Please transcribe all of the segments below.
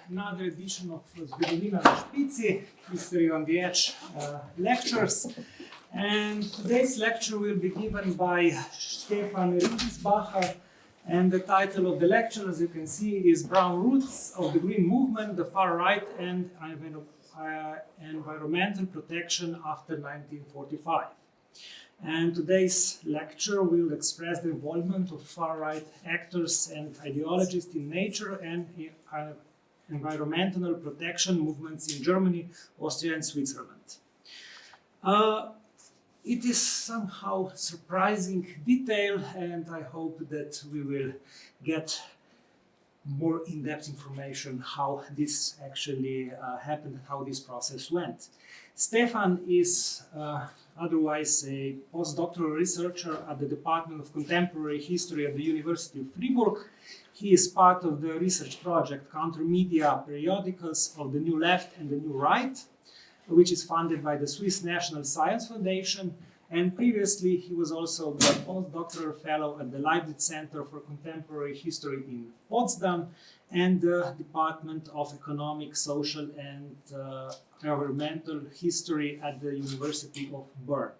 another edition of Zgodovina and Špici, History on the Edge lectures. And today's lecture will be given by Stefan Rindlisbacher, and the title of the lecture, as you can see, is Brown Roots of the Green Movement, the Far Right and Environmental Protection after 1945. And today's lecture will express the involvement of far-right actors and ideologists in nature and environmental protection movements in Germany, Austria and Switzerland. It is somehow surprising detail, and I hope that we will get more in-depth information how this actually happened, how this process went. Stefan is otherwise a postdoctoral researcher at the Department of Contemporary History at the University of Fribourg. He is part of the research project Counter-Media Periodicals of the New Left and the New Right, which is funded by the Swiss National Science Foundation. And previously, he was also the postdoctoral fellow at the Leibniz Center for Contemporary History in Potsdam and the Department of Economic, Social and Environmental History at the University of Bern.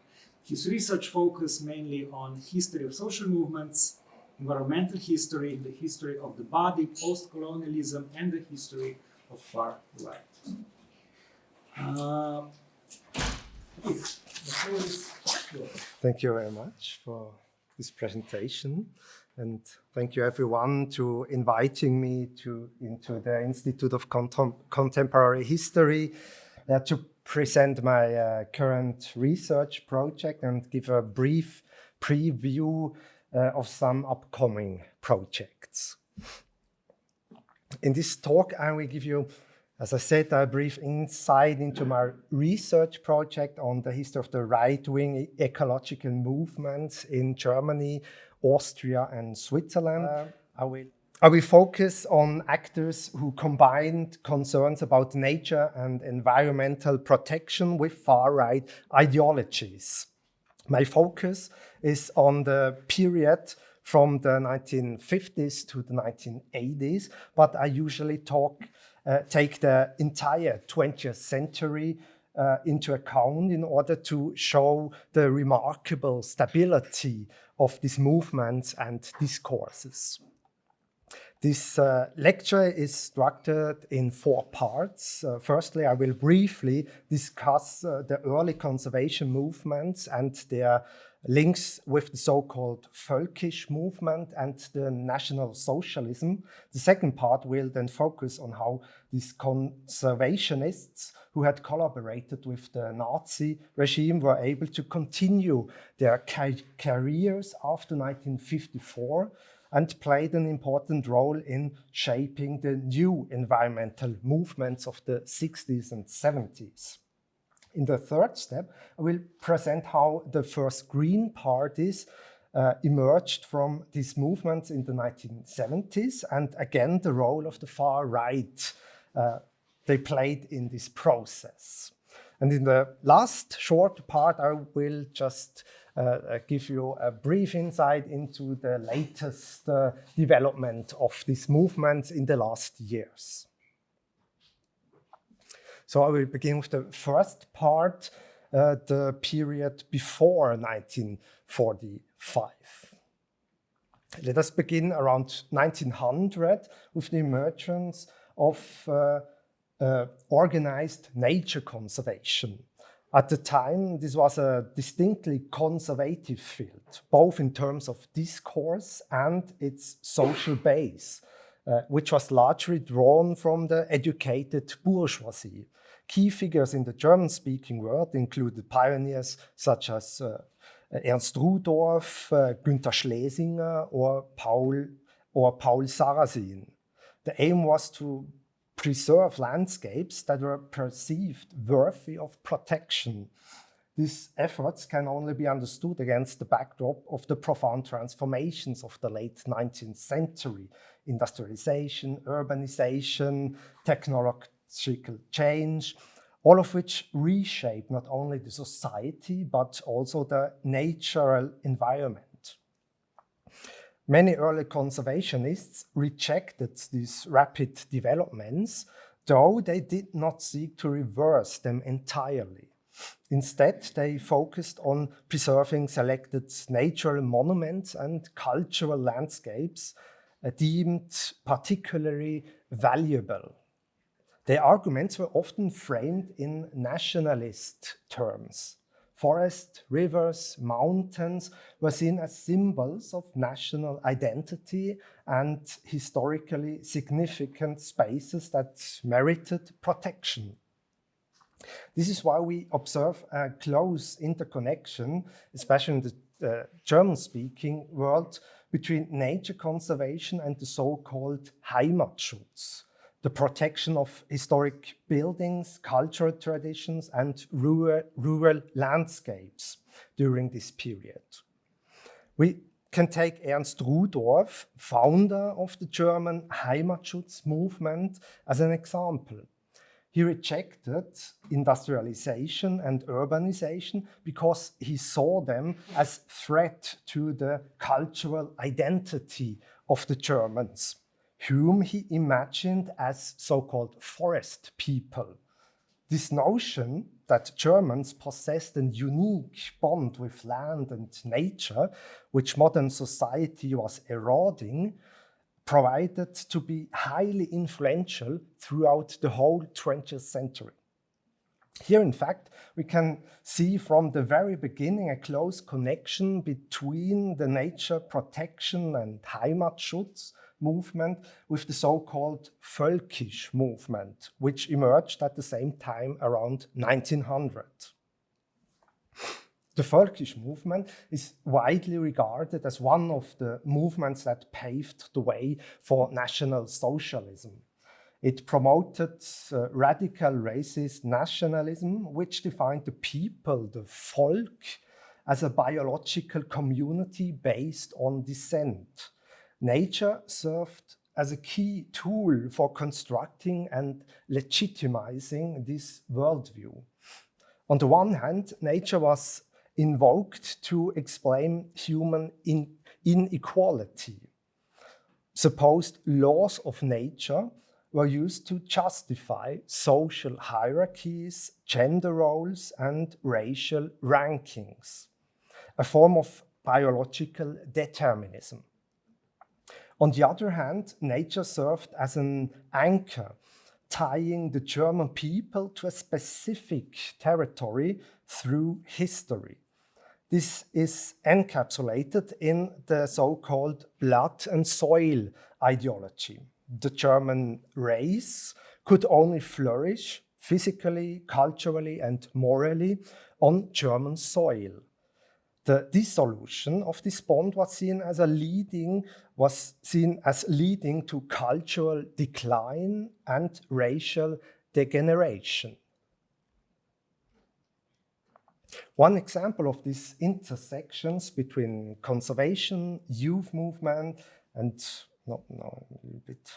His research focused mainly on history of social movements, environmental history, the history of the body, post-colonialism, and the history of far right. Thank you very much for this presentation, and thank you everyone to inviting me into the Institute of Contemporary History to present my current research project and give a brief preview of some upcoming projects. In this talk, I will give you, as I said, a brief insight into my research project on the history of the right-wing ecological movements in Germany, Austria and Switzerland. I will focus on actors who combined concerns about nature and environmental protection with far-right ideologies. My focus is on the period from the 1950s to the 1980s, but I usually take the entire 20th century into account in order to show the remarkable stability of these movements and discourses. This lecture is structured in 4 parts. Firstly, I will briefly discuss the early conservation movements and their links with the so-called Völkisch movement and the National Socialism. The second part will then focus on how these conservationists who had collaborated with the Nazi regime were able to continue their careers after 1954 and played an important role in shaping the new environmental movements of the 60s and 70s. In the third step, I will present how the first green parties emerged from these movements in the 1970s, and again the role of the far right they played in this process. And in the last short part, I will just give you a brief insight into the latest development of these movements in the last years. So I will begin with the first part, the period before 1945. Let us begin around 1900 with the emergence of organized nature conservation. At the time, this was a distinctly conservative field, both in terms of discourse and its social base, which was largely drawn from the educated bourgeoisie. Key figures in the German-speaking world included pioneers such as Ernst Rudolph, Günther Schlesinger, or Paul Sarrazin. The aim was to preserve landscapes that were perceived worthy of protection. These efforts can only be understood against the backdrop of the profound transformations of the late 19th century: industrialization, urbanization, technological change, all of which reshape not only the society but also the natural environment. Many early conservationists rejected these rapid developments, though they did not seek to reverse them entirely. Instead, they focused on preserving selected natural monuments and cultural landscapes deemed particularly valuable. Their arguments were often framed in nationalist terms. Forests, rivers, mountains were seen as symbols of national identity and historically significant spaces that merited protection. This is why we observe a close interconnection, especially in the German-speaking world, between nature conservation and the so-called Heimatschutz, the protection of historic buildings, cultural traditions, and rural landscapes during this period. We can take Ernst Rudorf, founder of the German Heimatschutz movement, as an example. He rejected industrialization and urbanization because he saw them as threat to the cultural identity of the Germans, whom he imagined as so-called forest people. This notion that Germans possessed a unique bond with land and nature, which modern society was eroding, provided to be highly influential throughout the whole 20th century. Here, in fact, we can see from the very beginning a close connection between the nature protection and Heimatschutz movement with the so-called Völkisch movement, which emerged at the same time around 1900. The Völkisch movement is widely regarded as one of the movements that paved the way for National Socialism. It promoted radical racist nationalism, which defined the people, the Volk, as a biological community based on descent. Nature served as a key tool for constructing and legitimizing this worldview. On the one hand, nature was invoked to explain human inequality. Supposed laws of nature were used to justify social hierarchies, gender roles, and racial rankings, a form of biological determinism. On the other hand, nature served as an anchor, tying the German people to a specific territory through history. This is encapsulated in the so-called blood and soil ideology. The German race could only flourish physically, culturally, and morally on German soil. The dissolution of this bond was seen as leading to cultural decline and racial degeneration. One example of these intersections between conservation, youth movement, and a little bit.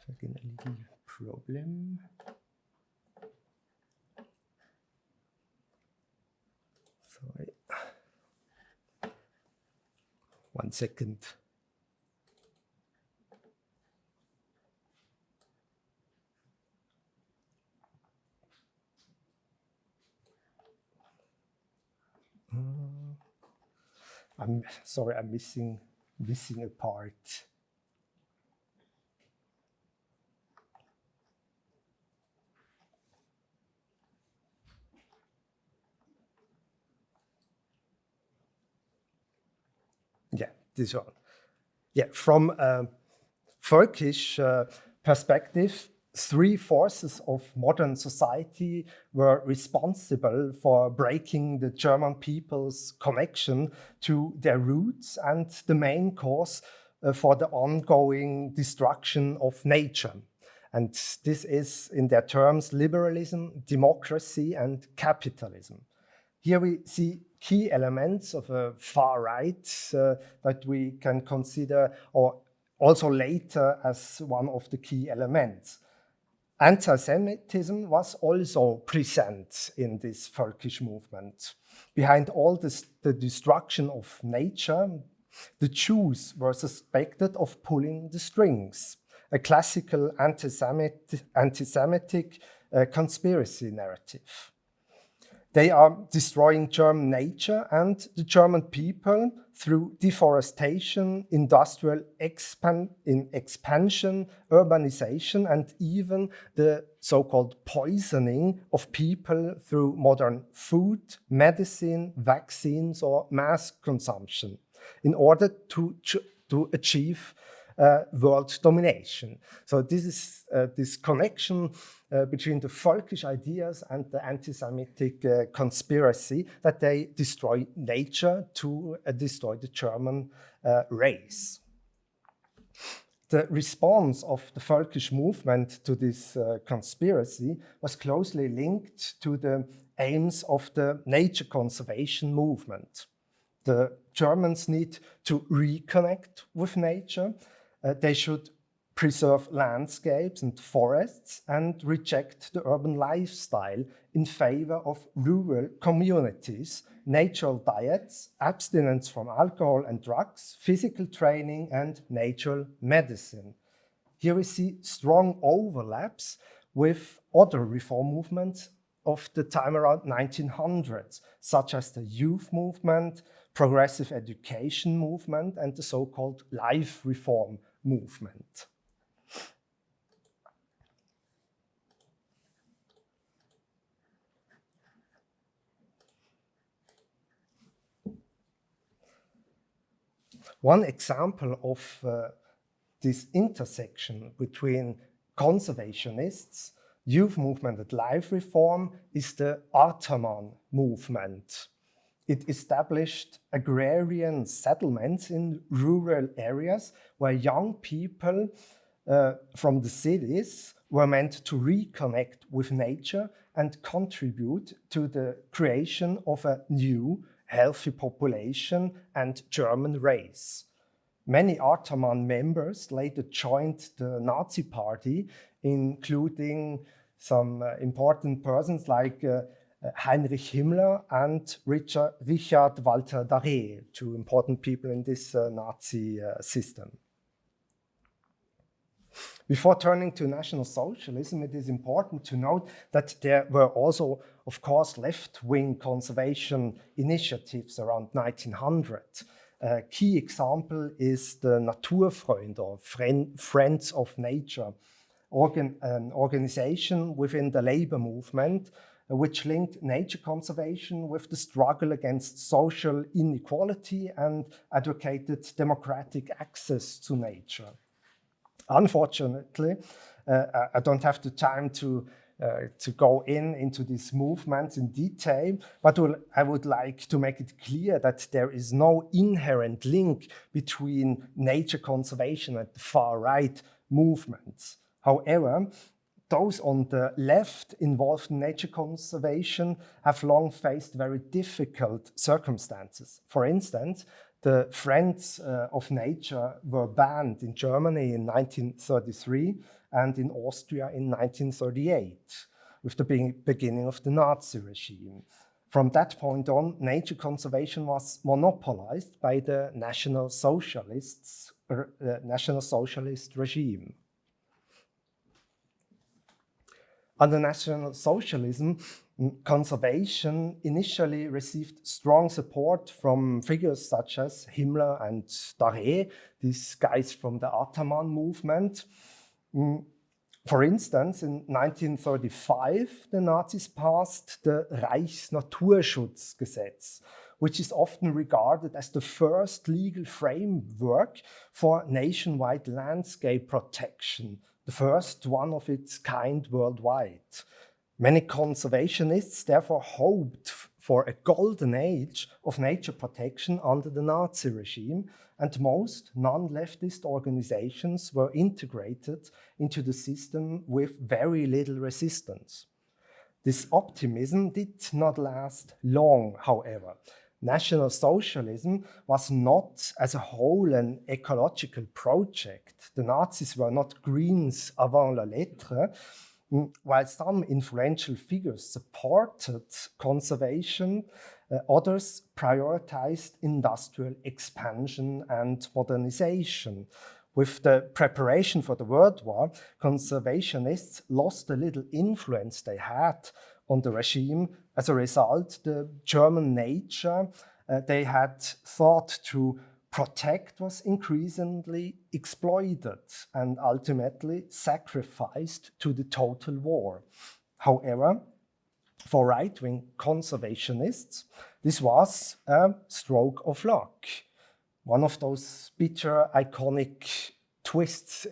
Again, a little problem. Sorry. 1 second. I'm sorry, I'm missing a part. Yeah, this one. Yeah, from a Völkisch perspective, three forces of modern society were responsible for breaking the German people's connection to their roots and the main cause for the ongoing destruction of nature. And this is, in their terms, liberalism, democracy, and capitalism. Here we see key elements of a far right that we can consider, or also later, as one of the key elements. Anti-Semitism was also present in this Völkisch movement. Behind all this, the destruction of nature, the Jews were suspected of pulling the strings, a classical anti-Semitic conspiracy narrative. They are destroying German nature and the German people through deforestation, industrial expansion, urbanization, and even the so-called poisoning of people through modern food, medicine, vaccines, or mass consumption in order to achieve world domination. So this is this connection between the Völkisch ideas and the anti-Semitic conspiracy that they destroy nature to destroy the German race. The response of the Völkisch movement to this conspiracy was closely linked to the aims of the nature conservation movement. The Germans need to reconnect with nature. They should preserve landscapes and forests and reject the urban lifestyle in favor of rural communities, natural diets, abstinence from alcohol and drugs, physical training, and natural medicine. Here we see strong overlaps with other reform movements of the time around 1900s, such as the youth movement, progressive education movement, and the so-called life reform movement. One example of this intersection between conservationists, youth movement and life reform is the Ataman movement. It established agrarian settlements in rural areas where young people from the cities were meant to reconnect with nature and contribute to the creation of a new, healthy population and German race. Many Ataman members later joined the Nazi Party, including some important persons like Heinrich Himmler and Richard Walter Darré, two important people in this Nazi system. Before turning to National Socialism, it is important to note that there were also, of course, left-wing conservation initiatives around 1900. A key example is the Naturfreunde, or Friends of Nature, an organization within the labor movement which linked nature conservation with the struggle against social inequality and advocated democratic access to nature. Unfortunately, I don't have the time to go into these movements in detail, but I would like to make it clear that there is no inherent link between nature conservation and the far-right movements. However, those on the left involved in nature conservation have long faced very difficult circumstances. For instance, the Friends of Nature were banned in Germany in 1933 and in Austria in 1938, with the beginning of the Nazi regime. From that point on, nature conservation was monopolized by the National Socialist regime. Under National Socialism, conservation initially received strong support from figures such as Himmler and Darré, these guys from the Ataman movement. For instance, in 1935, the Nazis passed the Reichsnaturschutzgesetz, which is often regarded as the first legal framework for nationwide landscape protection, the first one of its kind worldwide. Many conservationists therefore hoped for a golden age of nature protection under the Nazi regime, and most non-leftist organizations were integrated into the system with very little resistance. This optimism did not last long, however. National Socialism was not as a whole an ecological project. The Nazis were not Greens avant la lettre. While some influential figures supported conservation, others prioritized industrial expansion and modernization. With the preparation for the World War, conservationists lost a little influence they had on the regime. As a result, the German nature they had thought to protect was increasingly exploited and ultimately sacrificed to the total war. However, for right-wing conservationists, this was a stroke of luck, one of those bitter, iconic twists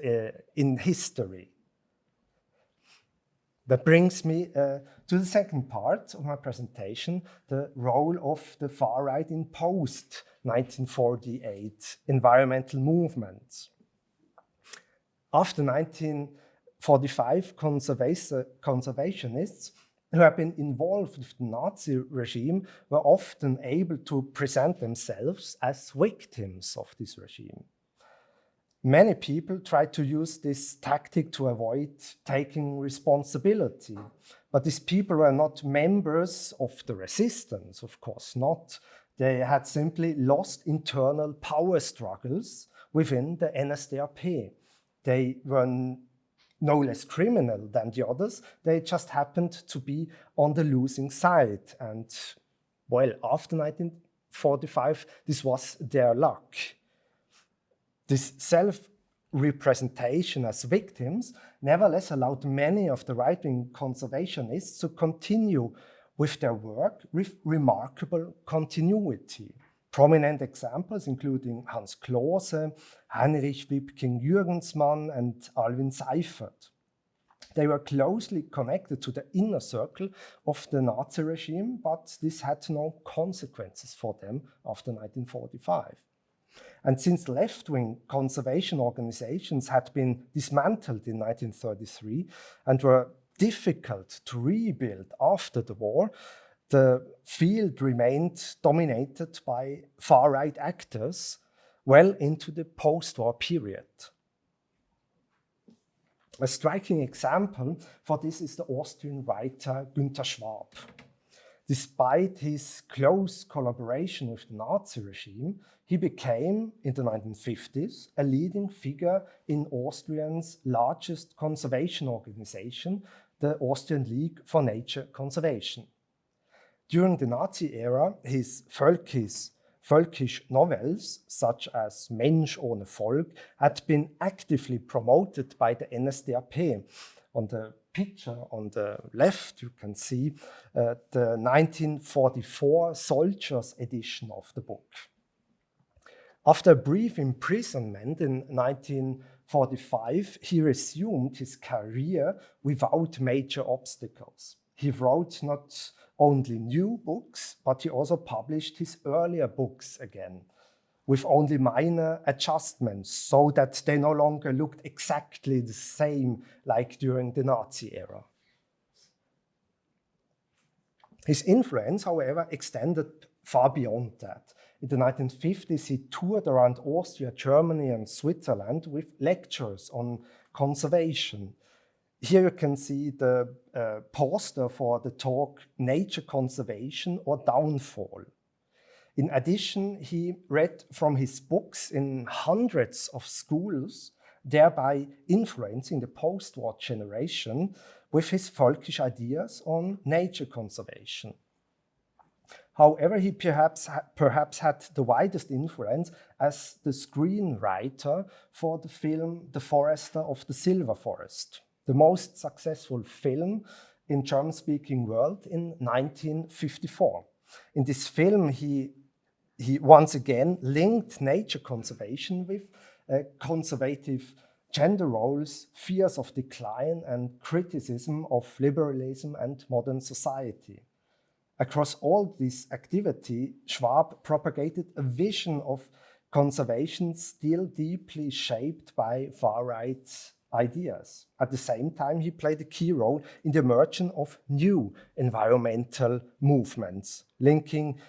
in history. That brings me to the second part of my presentation, the role of the far right in post-1948 environmental movements. After 1945, conservationists who have been involved with the Nazi regime were often able to present themselves as victims of this regime. Many people tried to use this tactic to avoid taking responsibility, but these people were not members of the resistance, of course not. They had simply lost internal power struggles within the NSDAP. They were no less criminal than the others, they just happened to be on the losing side. And well, after 1945, this was their luck. This self-representation as victims nevertheless allowed many of the right-wing conservationists to continue with their work with remarkable continuity. Prominent examples including Hans Klose, Heinrich Wipking-Jürgensmann and Alwin Seifert. They were closely connected to the inner circle of the Nazi regime, but this had no consequences for them after 1945. And since left-wing conservation organizations had been dismantled in 1933 and were difficult to rebuild after the war, the field remained dominated by far-right actors well into the post-war period. A striking example for this is the Austrian writer Günther Schwab. Despite his close collaboration with the Nazi regime, he became, in the 1950s, a leading figure in Austria's largest conservation organization, the Austrian League for Nature Conservation. During the Nazi era, his völkisch novels, such as Mensch ohne Volk, had been actively promoted by the NSDAP. On the picture on the left, you can see the 1944 Soldiers edition of the book. After a brief imprisonment in 1945, he resumed his career without major obstacles. He wrote not only new books, but he also published his earlier books again, with only minor adjustments so that they no longer looked exactly the same like during the Nazi era. His influence, however, extended far beyond that. In the 1950s, he toured around Austria, Germany, and Switzerland with lectures on conservation. Here you can see the poster for the talk Nature Conservation or Downfall. In addition, he read from his books in hundreds of schools, thereby influencing the post-war generation with his folkish ideas on nature conservation. However, he perhaps had the widest influence as the screenwriter for the film The Forester of the Silver Forest, the most successful film in German-speaking world in 1954. In this film, he once again linked nature conservation with conservative gender roles, fears of decline, and criticism of liberalism and modern society. Across all this activity, Schwab propagated a vision of conservation still deeply shaped by far-right ideas. At the same time, he played a key role in the emergence of new environmental movements, linking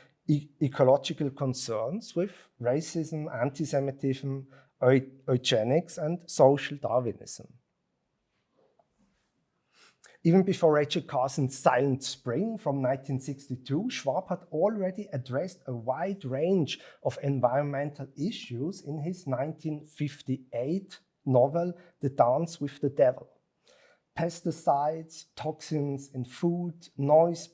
ecological concerns with racism, anti-Semitism, eugenics, and social Darwinism. Even before Rachel Carson's Silent Spring from 1962, Schwab had already addressed a wide range of environmental issues in his 1958 novel, The Dance with the Devil. Pesticides, toxins in food, noise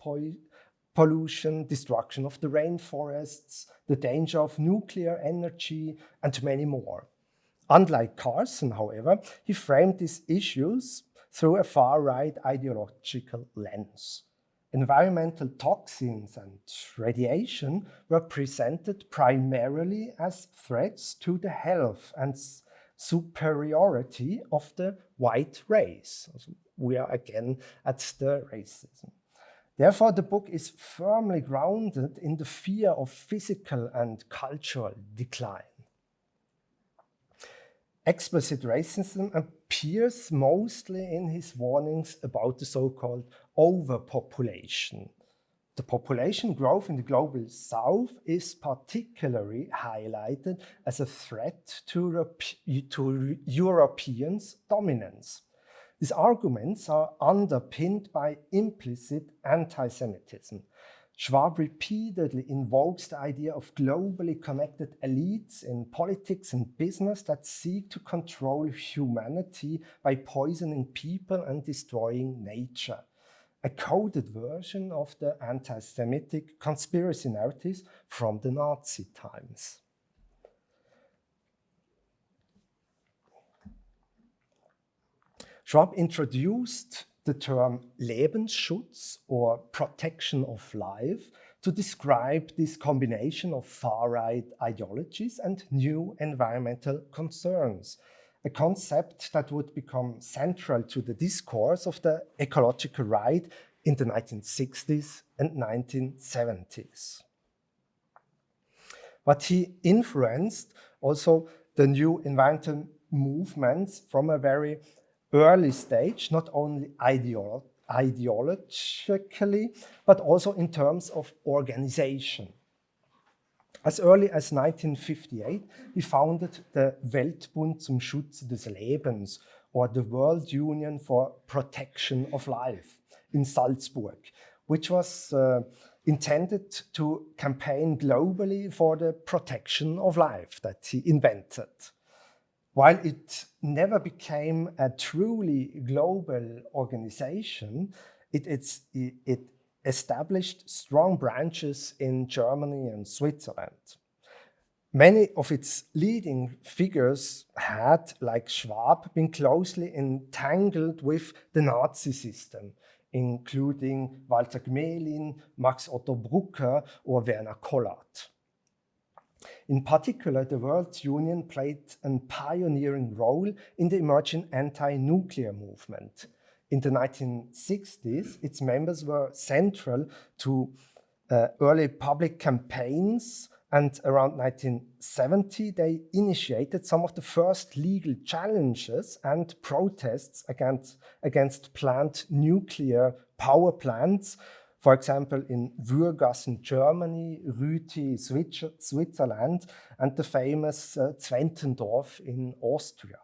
pollution, destruction of the rainforests, the danger of nuclear energy, and many more. Unlike Carson, however, he framed these issues through a far-right ideological lens. Environmental toxins and radiation were presented primarily as threats to the health and superiority of the white race. So we are again at the racism. Therefore, the book is firmly grounded in the fear of physical and cultural decline. Explicit racism appears mostly in his warnings about the so-called overpopulation. The population growth in the global south is particularly highlighted as a threat to Europeans' dominance. These arguments are underpinned by implicit anti-Semitism. Schwab repeatedly invokes the idea of globally connected elites in politics and business that seek to control humanity by poisoning people and destroying nature. A coded version of the anti-Semitic conspiracy narratives from the Nazi times. Schwab introduced the term Lebensschutz, or protection of life, to describe this combination of far-right ideologies and new environmental concerns, a concept that would become central to the discourse of the ecological right in the 1960s and 1970s. But he influenced also the new environmental movements from a very early stage, not only ideologically, but also in terms of organization. As early as 1958, he founded the Weltbund zum Schutze des Lebens, or the World Union for Protection of Life, in Salzburg, which was intended to campaign globally for the protection of life that he invented. While it never became a truly global organization, it established strong branches in Germany and Switzerland. Many of its leading figures had, like Schwab, been closely entangled with the Nazi system, including Walter Gmelin, Max Otto Brucker, or Werner Kollert. In particular, the World Union played a pioneering role in the emerging anti-nuclear movement. In the 1960s, its members were central to early public campaigns, and around 1970, they initiated some of the first legal challenges and protests against planned nuclear power plants, for example, in Würgassen, Germany, Rüti, Switzerland, and the famous Zwentendorf in Austria.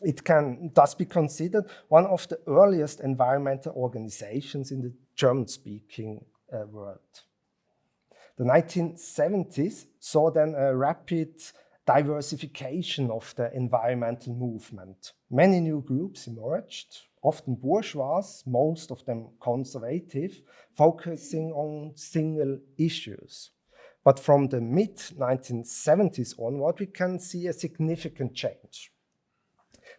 It can thus be considered one of the earliest environmental organizations in the German-speaking world. The 1970s saw then a rapid diversification of the environmental movement. Many new groups emerged, often bourgeois, most of them conservative, focusing on single issues. But from the mid-1970s onward, we can see a significant change.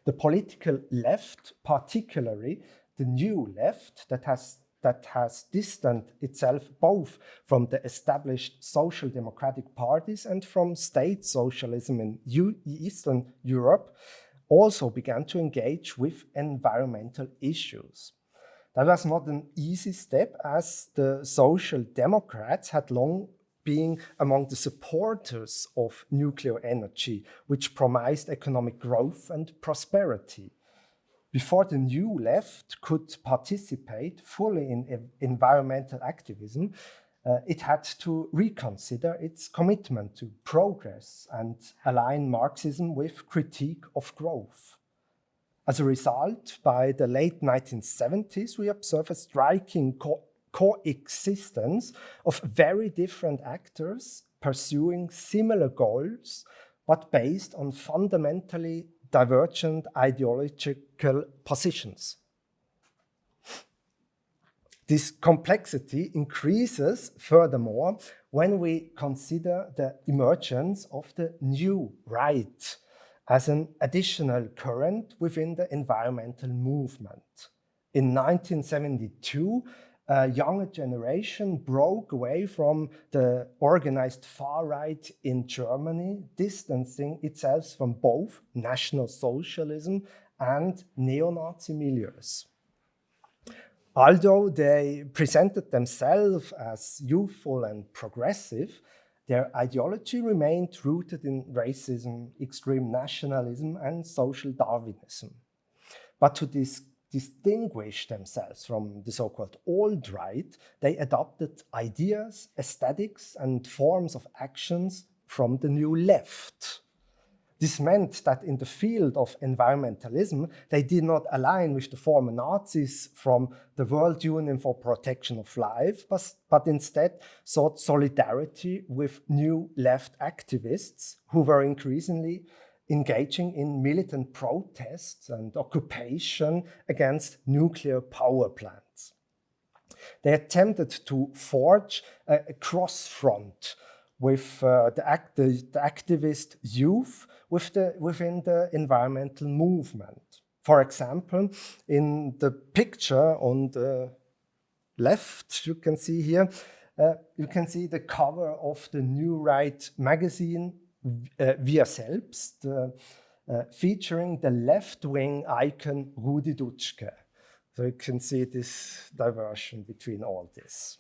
The political left, particularly the new left that has distanced itself both from the established social democratic parties and from state socialism in Eastern Europe, also began to engage with environmental issues. That was not an easy step, as the Social Democrats had long been among the supporters of nuclear energy, which promised economic growth and prosperity. Before the new left could participate fully in environmental activism, it had to reconsider its commitment to progress and align Marxism with critique of growth. As a result, by the late 1970s, we observe a striking coexistence of very different actors pursuing similar goals, but based on fundamentally divergent ideological positions. This complexity increases furthermore when we consider the emergence of the new right as an additional current within the environmental movement. In 1972, a younger generation broke away from the organized far right in Germany, distancing itself from both National Socialism and neo-Nazi milieus. Although they presented themselves as youthful and progressive, their ideology remained rooted in racism, extreme nationalism, and social Darwinism. But to distinguish themselves from the so-called old right, they adopted ideas, aesthetics, and forms of actions from the new left. This meant that in the field of environmentalism, they did not align with the former Nazis from the World Union for Protection of Life, but instead sought solidarity with new left activists who were increasingly engaging in militant protests and occupation against nuclear power plants. They attempted to forge a cross-front with the activist youth within the environmental movement. For example, in the picture on the left, you can see here, you can see the cover of the New Right magazine, Wir Selbst, featuring the left-wing icon Rudi Dutschke. So you can see this diversion between all this.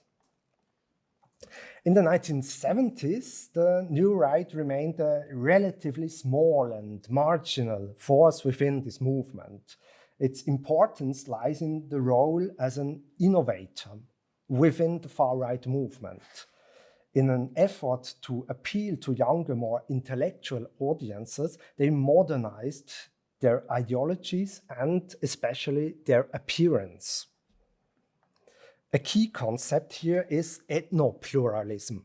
In the 1970s, the New Right remained a relatively small and marginal force within this movement. Its importance lies in the role as an innovator within the far-right movement. In an effort to appeal to younger, more intellectual audiences, they modernized their ideologies and especially their appearance. A key concept here is ethnopluralism,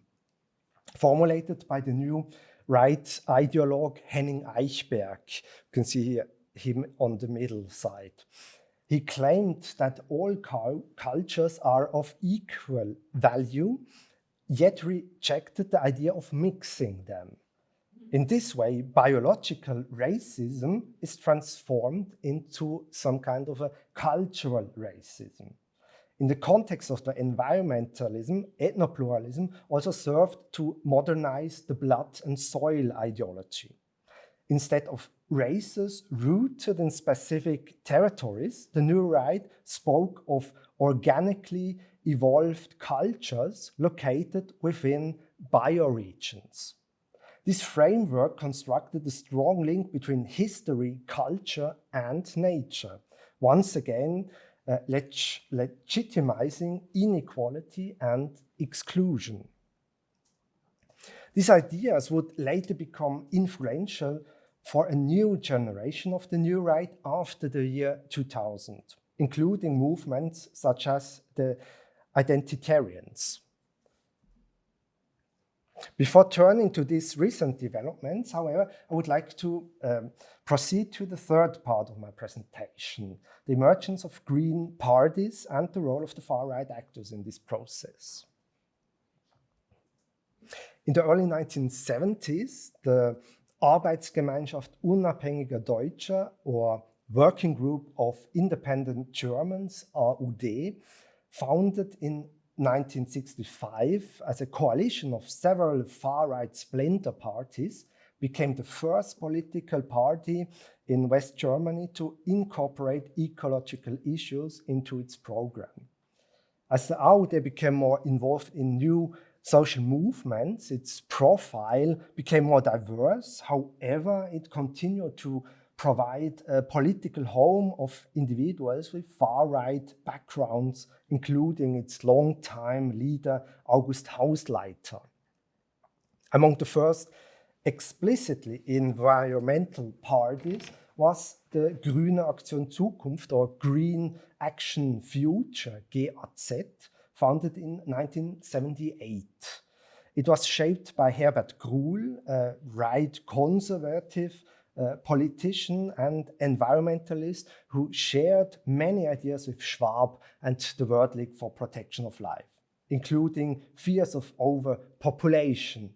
formulated by the New Right ideologue Henning Eichberg. You can see here, him on the middle side. He claimed that all cultures are of equal value, yet rejected the idea of mixing them. In this way, biological racism is transformed into some kind of a cultural racism. In the context of the environmentalism, ethnopluralism also served to modernize the blood and soil ideology. Instead of races rooted in specific territories, the New Right spoke of organically evolved cultures located within bioregions. This framework constructed a strong link between history, culture, and nature, once again legitimizing inequality and exclusion. These ideas would later become influential for a new generation of the New Right after the year 2000, including movements such as the identitarians. Before turning to these recent developments, however, I would like to proceed to the third part of my presentation, the emergence of green parties and the role of the far-right actors in this process. In the early 1970s, the Arbeitsgemeinschaft Unabhängiger Deutscher, or Working Group of Independent Germans, AUD, founded in 1965 as a coalition of several far-right splinter parties, became the first political party in West Germany to incorporate ecological issues into its program. As the AUD became more involved in new social movements, its profile became more diverse. However, it continued to provide a political home of individuals with far-right backgrounds, including its long-time leader, August Haußleiter. Among the first explicitly environmental parties was the Grüne Aktion Zukunft, or Green Action Future, GAZ, founded in 1978. It was shaped by Herbert Gruhl, a right conservative politician and environmentalist who shared many ideas with Schwab and the World League for Protection of Life, including fears of overpopulation.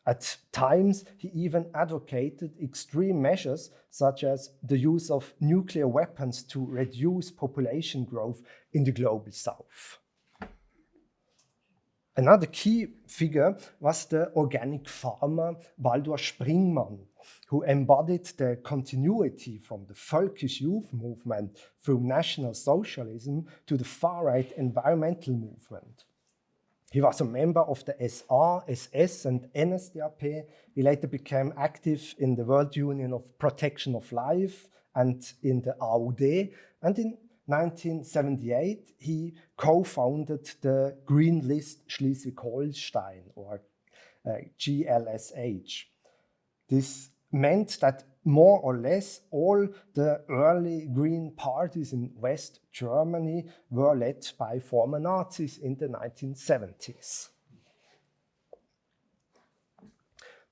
At times, he even advocated extreme measures such as the use of nuclear weapons to reduce population growth in the global south. Another key figure was the organic farmer Baldur Springmann, who embodied the continuity from the folkish youth movement through National Socialism to the far-right environmental movement. He was a member of the SA, SS and NSDAP. He later became active in the World Union of Protection of Life and in the AUD, and in 1978, he co-founded the Green List Schleswig-Holstein, or GLSH. This meant that more or less all the early Green parties in West Germany were led by former Nazis in the 1970s.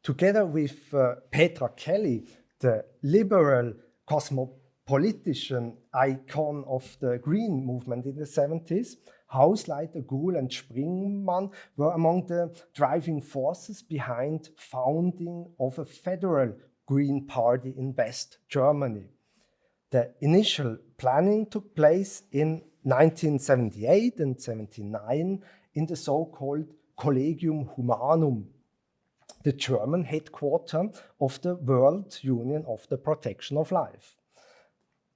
Together with Petra Kelly, the liberal cosmopolitan icon of the Green movement in the 70s, Haußleiter, Gruhl and Springmann were among the driving forces behind founding of a federal Green Party in West Germany. The initial planning took place in 1978 and 79 in the so-called Collegium Humanum, the German headquarters of the World Union of the Protection of Life.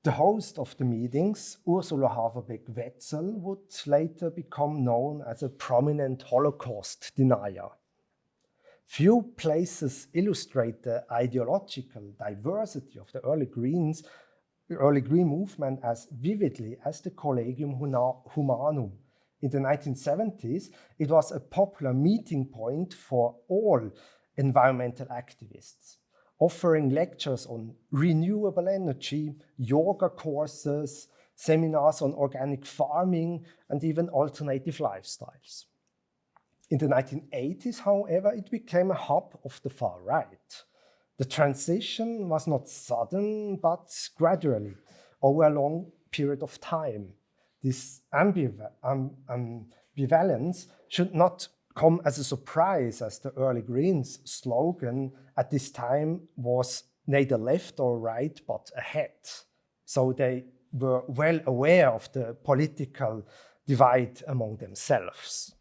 The host of the meetings, Ursula Haverbeck-Wetzel, would later become known as a prominent Holocaust denier. Few places illustrate the ideological diversity of the early Green movement as vividly as the Collegium Humanum. In the 1970s, it was a popular meeting point for all environmental activists, offering lectures on renewable energy, yoga courses, seminars on organic farming, and even alternative lifestyles. In the 1980s, however, it became a hub of the far right. The transition was not sudden, but gradually, over a long period of time. This ambivalence should not come as a surprise, as the early Greens slogan at this time was neither left or right, but ahead. So they were well aware of the political divide among themselves.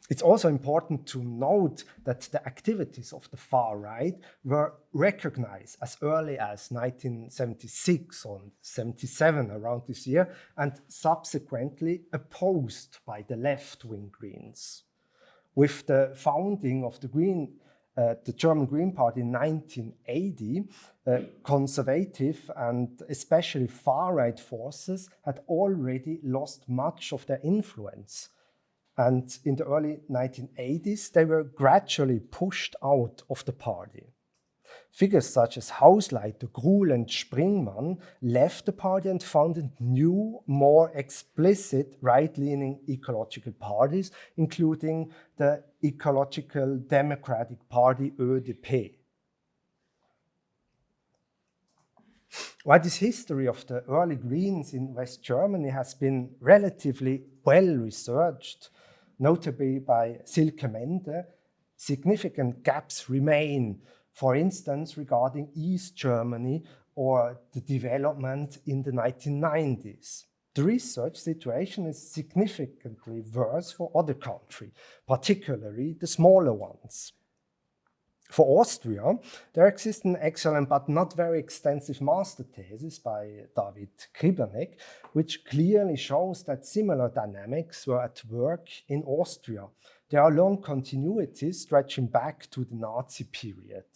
It's also important to note that the activities of the far right were recognized as early as 1976 or 77, around this year, and subsequently opposed by the left-wing Greens. With the founding of the German Green Party in 1980, conservative and especially far-right forces had already lost much of their influence. And in the early 1980s, they were gradually pushed out of the party. Figures such as Haußleiter, Gruhl and Springmann left the party and founded new, more explicit right-leaning ecological parties, including the Ecological Democratic Party, ÖDP. While this history of the early Greens in West Germany has been relatively well researched, notably by Silke Mende, significant gaps remain, for instance, regarding East Germany or the development in the 1990s. The research situation is significantly worse for other countries, particularly the smaller ones. For Austria, there exists an excellent but not very extensive master thesis by David Kribernek, which clearly shows that similar dynamics were at work in Austria. There are long continuities stretching back to the Nazi period.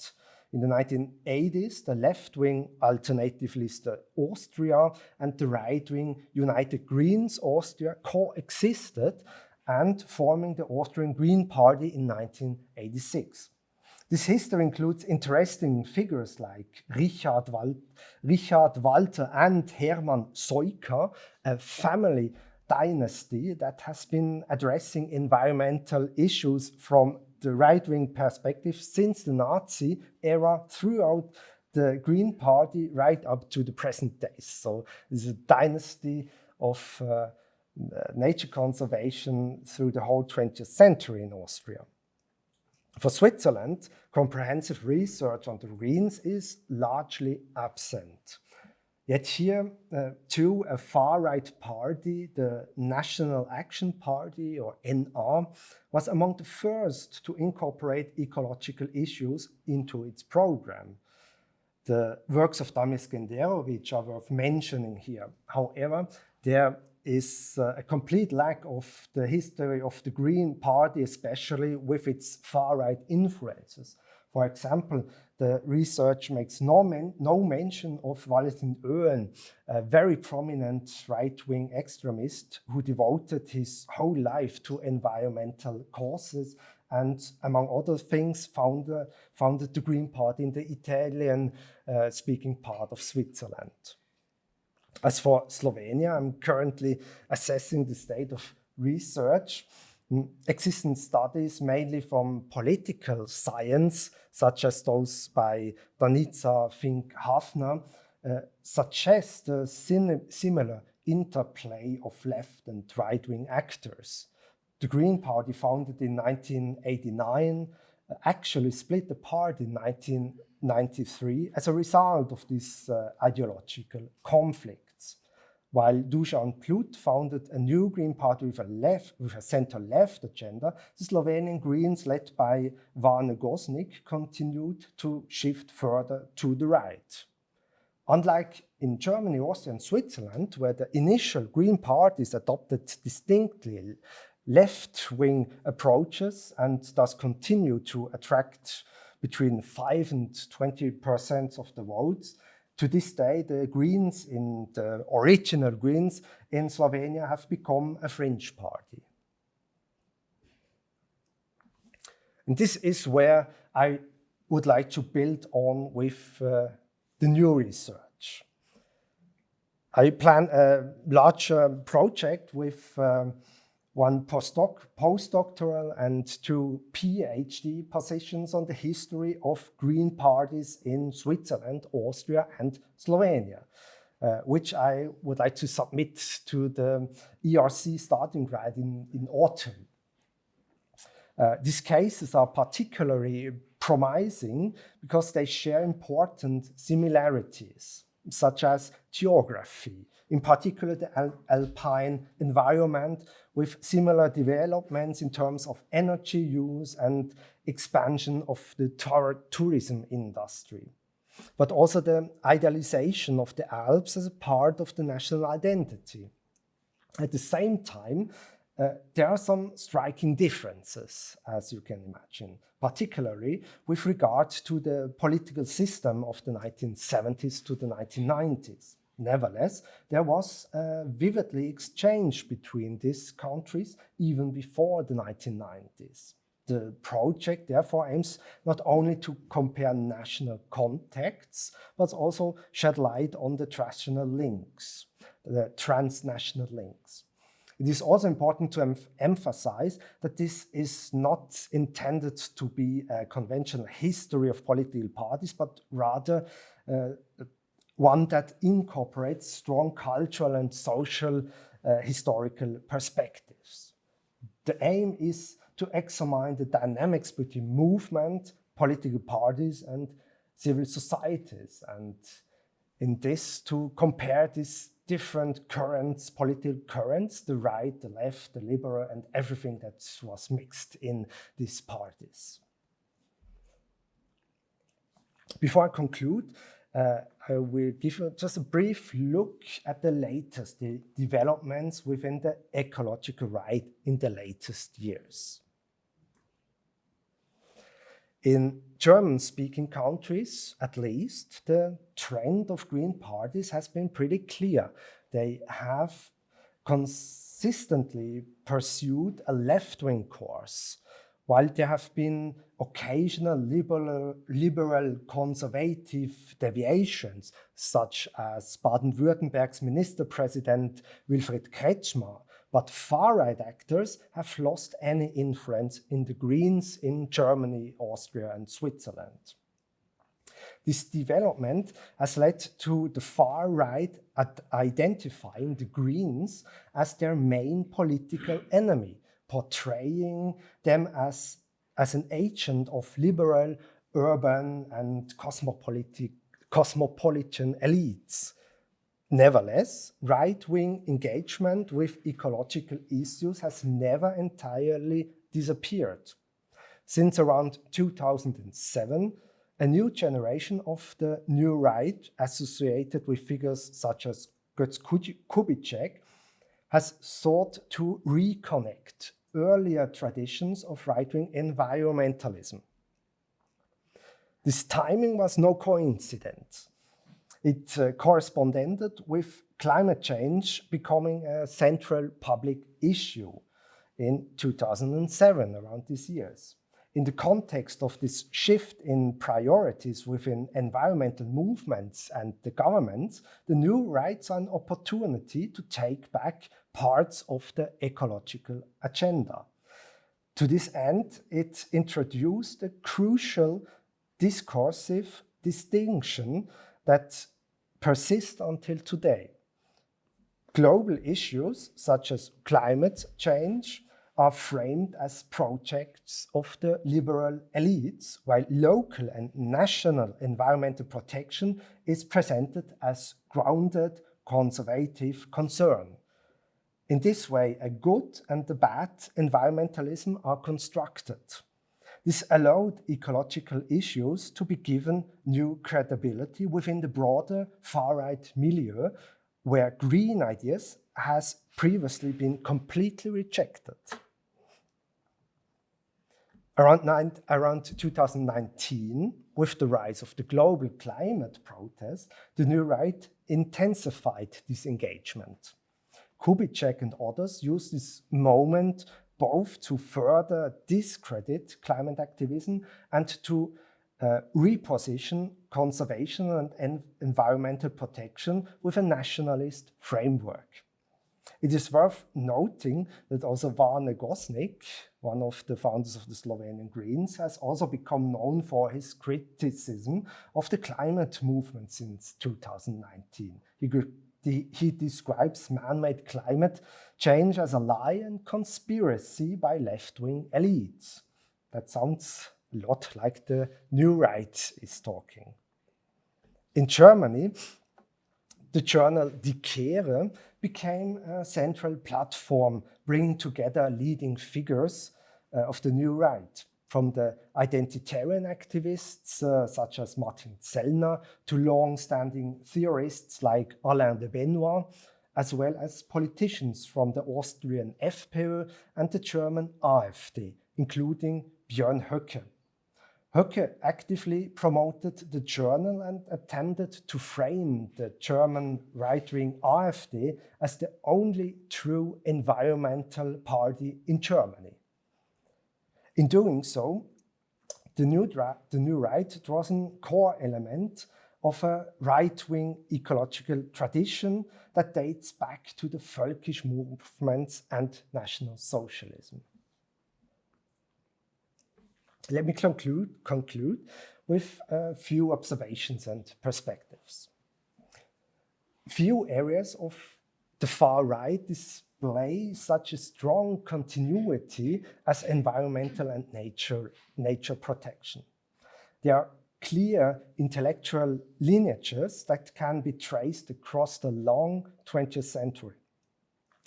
In the 1980s, the left-wing Alternative List Austria and the right-wing United Greens Austria coexisted and forming the Austrian Green Party in 1986. This history includes interesting figures like Richard Walter and Hermann Seuker, a family dynasty that has been addressing environmental issues from the right-wing perspective since the Nazi era throughout the Green Party right up to the present days. So this is a dynasty of nature conservation through the whole 20th century in Austria. For Switzerland, comprehensive research on the Greens is largely absent. Yet here, too, a far-right party, the National Action Party, or NA, was among the first to incorporate ecological issues into its program. The works of Damir Skenderovic are worth mentioning here. However, there is a complete lack of the history of the Green Party, especially with its far-right influences. For example, the research makes no mention of Valentin Oehlen, a very prominent right-wing extremist who devoted his whole life to environmental causes and, among other things, founded the Green Party in the Italian-speaking part of Switzerland. As for Slovenia, I'm currently assessing the state of research. Existing studies, mainly from political science, such as those by Danica Fink-Hafner, suggest a similar interplay of left and right-wing actors. The Green Party, founded in 1989, actually split apart in 1993 as a result of these ideological conflicts. While Dusan Plut founded a new Green Party with a center-left agenda, the Slovenian Greens, led by Vane Gosnik, continued to shift further to the right. Unlike in Germany, Austria, and Switzerland, where the initial Green parties adopted distinctly left-wing approaches and thus continue to attract between 5 and 20% of the votes, to this day, the Greens, the original Greens in Slovenia, have become a fringe party. And this is where I would like to build on with the new research. I plan a larger project with one postdoctoral and 2 PhD positions on the history of Green parties in Switzerland, Austria, and Slovenia, which I would like to submit to the ERC starting grade in autumn. These cases are particularly promising because they share important similarities, such as geography, in particular the alpine environment, with similar developments in terms of energy use and expansion of the tourism industry, but also the idealization of the Alps as a part of the national identity. At the same time, there are some striking differences, as you can imagine, particularly with regard to the political system of the 1970s to the 1990s. Nevertheless, there was a vividly exchange between these countries even before the 1990s. The project therefore aims not only to compare national contexts, but also shed light on the transnational links, the transnational links. It is also important to emphasize that this is not intended to be a conventional history of political parties, but rather one that incorporates strong cultural and social historical perspectives. The aim is to examine the dynamics between movement, political parties, and civil societies, and in this to compare these different currents, political currents, the right, the left, the liberal, and everything that was mixed in these parties. Before I conclude, I will give you just a brief look at the latest developments within the ecological right in the latest years. In German-speaking countries, at least, the trend of Green parties has been pretty clear. They have consistently pursued a left-wing course, While there have been occasional liberal conservative deviations, such as Baden-Württemberg's Minister President Wilfried Kretschmer, but far-right actors have lost any influence in the Greens in Germany, Austria, and Switzerland. This development has led to the far right identifying the Greens as their main political enemy, portraying them as an agent of liberal, urban, and cosmopolitan elites. Nevertheless, right-wing engagement with ecological issues has never entirely disappeared. Since around 2007, a new generation of the new right, associated with figures such as Götz Kubitschek, has sought to reconnect earlier traditions of right-wing environmentalism. This timing was no coincidence. It corresponded with climate change becoming a central public issue in 2007, around these years. In the context of this shift in priorities within environmental movements and the governments, the new right saw an opportunity to take back parts of the ecological agenda. To this end, it introduced a crucial discursive distinction that persists until today. Global issues such as climate change are framed as projects of the liberal elites, while local and national environmental protection is presented as grounded conservative concern. In this way, a good and a bad environmentalism are constructed. This allowed ecological issues to be given new credibility within the broader far-right milieu, where green ideas has previously been completely rejected. Around 2019, with the rise of the global climate protest, the new right intensified this engagement. Kubitschek and others used this moment both to further discredit climate activism and to reposition conservation and environmental protection with a nationalist framework. It is worth noting that also Werner Haverbeck, one of the founders of the Slovenian Greens, has also become known for his criticism of the climate movement since 2019. He describes man-made climate change as a lie and conspiracy by left-wing elites. That sounds a lot like the new right is talking. In Germany, the journal Die Kehre became a central platform, bringing together leading figures of the new right, from the identitarian activists such as Martin Zellner to long-standing theorists like Alain de Benoit, as well as politicians from the Austrian FPÖ and the German AfD, including Björn Höcke. Höcke actively promoted the journal and attempted to frame the German right-wing AfD as the only true environmental party in Germany. In doing so, the new right was a core element of a right-wing ecological tradition that dates back to the Völkisch movements and National Socialism. Let me conclude with a few observations and perspectives. Few areas of the far right display such a strong continuity as environmental and nature protection. There are clear intellectual lineages that can be traced across the long 20th century.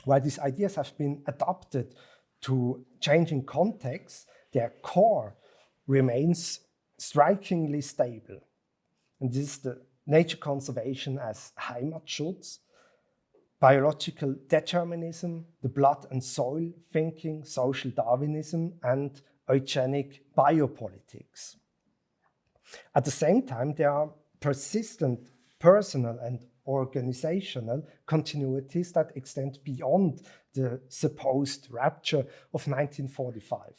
While these ideas have been adapted to changing contexts, their core remains strikingly stable. And this is the nature conservation as Heimatschutz, biological determinism, the blood and soil thinking, social Darwinism, and eugenic biopolitics. At the same time, there are persistent personal and organizational continuities that extend beyond the supposed rapture of 1945.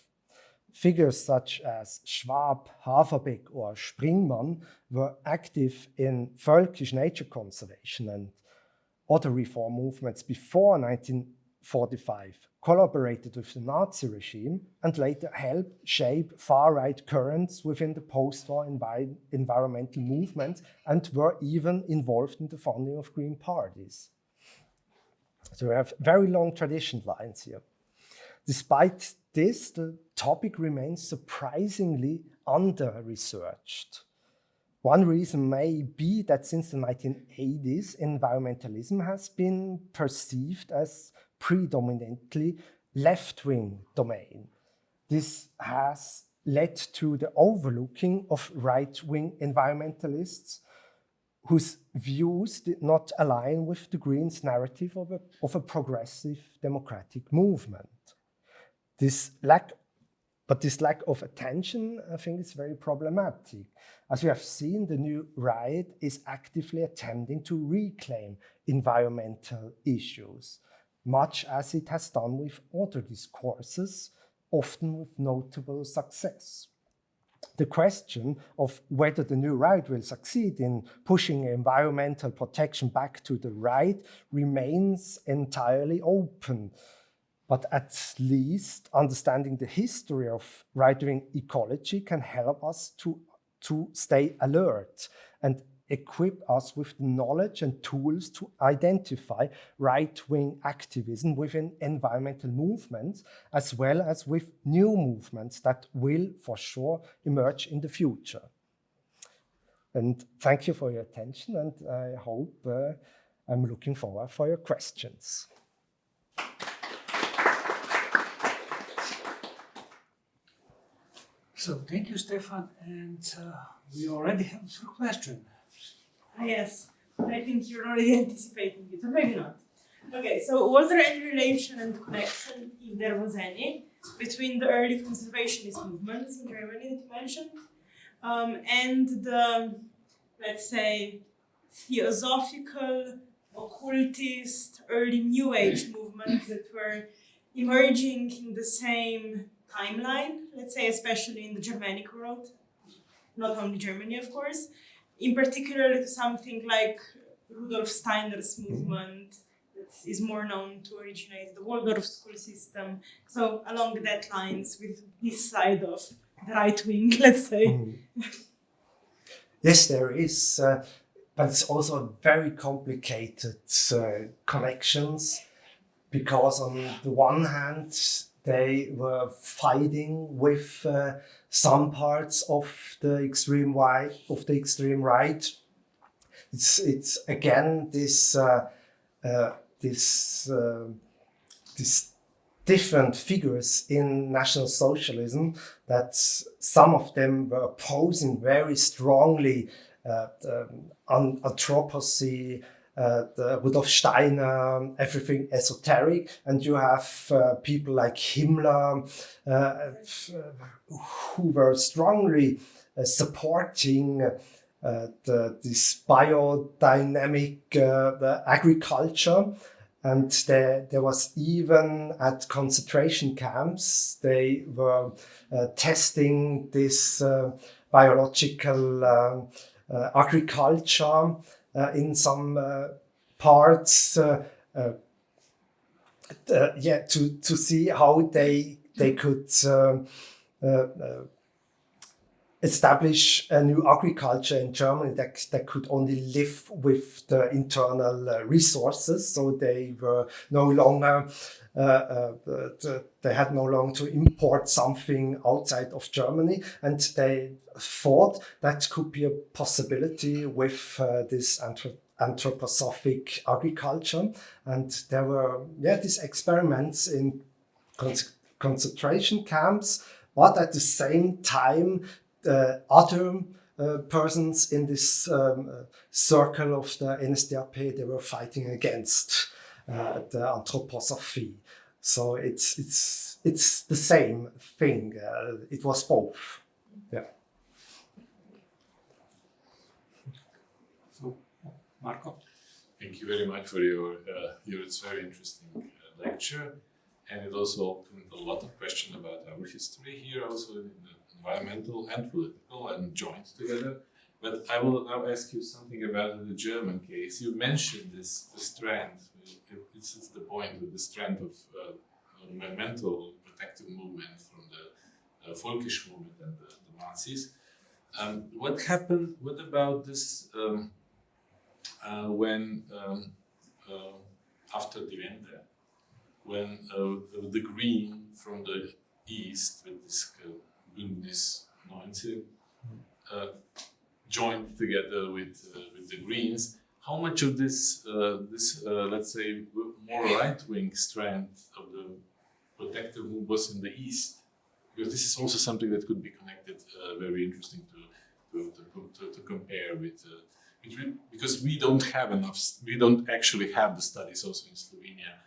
figures such as Schwab, Haverbeck, or Springmann were active in Völkisch nature conservation and other reform movements before 1945, collaborated with the Nazi regime, and later helped shape far-right currents within the post-war environmental movement, and were even involved in the founding of green parties. So we have very long tradition lines here. Despite this, the topic remains surprisingly under-researched. One reason may be that since the 1980s, environmentalism has been perceived as predominantly left-wing domain. This has led to the overlooking of right-wing environmentalists whose views did not align with the Greens' narrative of a progressive democratic movement. This lack of attention, I think, is very problematic. As we have seen, the new right is actively attempting to reclaim environmental issues, much as it has done with other discourses, often with notable success. The question of whether the new right will succeed in pushing environmental protection back to the right remains entirely open. But at least understanding the history of right-wing ecology can help us to stay alert and equip us with the knowledge and tools to identify right-wing activism within environmental movements, as well as with new movements that will for sure emerge in the future. And thank you for your attention, and I hope I'm looking forward for your questions. So thank you, Stefan, and we already have a question. Yes, I think you're already anticipating it, or maybe not. Okay, so was there any relation and connection, if there was any, between the early conservationist movements in Germany that you mentioned and the, let's say, theosophical, occultist, early New Age movements that were emerging in the same timeline, let's say, especially in the Germanic world, not only Germany, of course, in particular to something like Rudolf Steiner's movement that is more known to originate the Waldorf school system. So along that lines with this side of the right wing, let's say. Yes, there is, but it's also very complicated connections, because on the one hand, they were fighting with some parts of the extreme right. It's again this different figures in National Socialism, that some of them were opposing very strongly anthropocene, Rudolf Steiner, everything esoteric, and you have people like Himmler who were strongly supporting this biodynamic agriculture. And there was even at concentration camps, they were testing this biological agriculture in some parts, to see how they could establish a new agriculture in Germany that could only live with the internal resources. So they were no longer, they had no longer to import something outside of Germany, and they thought that could be a possibility with this anthroposophic agriculture. And there were these experiments in concentration camps, but at the same time other persons in this circle of the NSDAP, they were fighting against the anthroposophy. So it's the same thing. It was both. Yeah. So, Marco. Thank you very much for your it's very interesting lecture. and it also opened a lot of questions about our history here, also in the environmental and political, and joined together. But I will now ask you something about the German case. You mentioned the strand. This is the point with the strand of environmental protective movement from the Völkisch movement and the Nazis. What happened? What about this when after the Wende, when the Green from the east with this Bündnis 90 joined together with the Greens? How much of this let's say more right-wing strand of the protective movement was in the east? Because this is also something that could be connected, very interesting to compare with. Because we don't have enough. We don't actually have the studies also in Slovenia.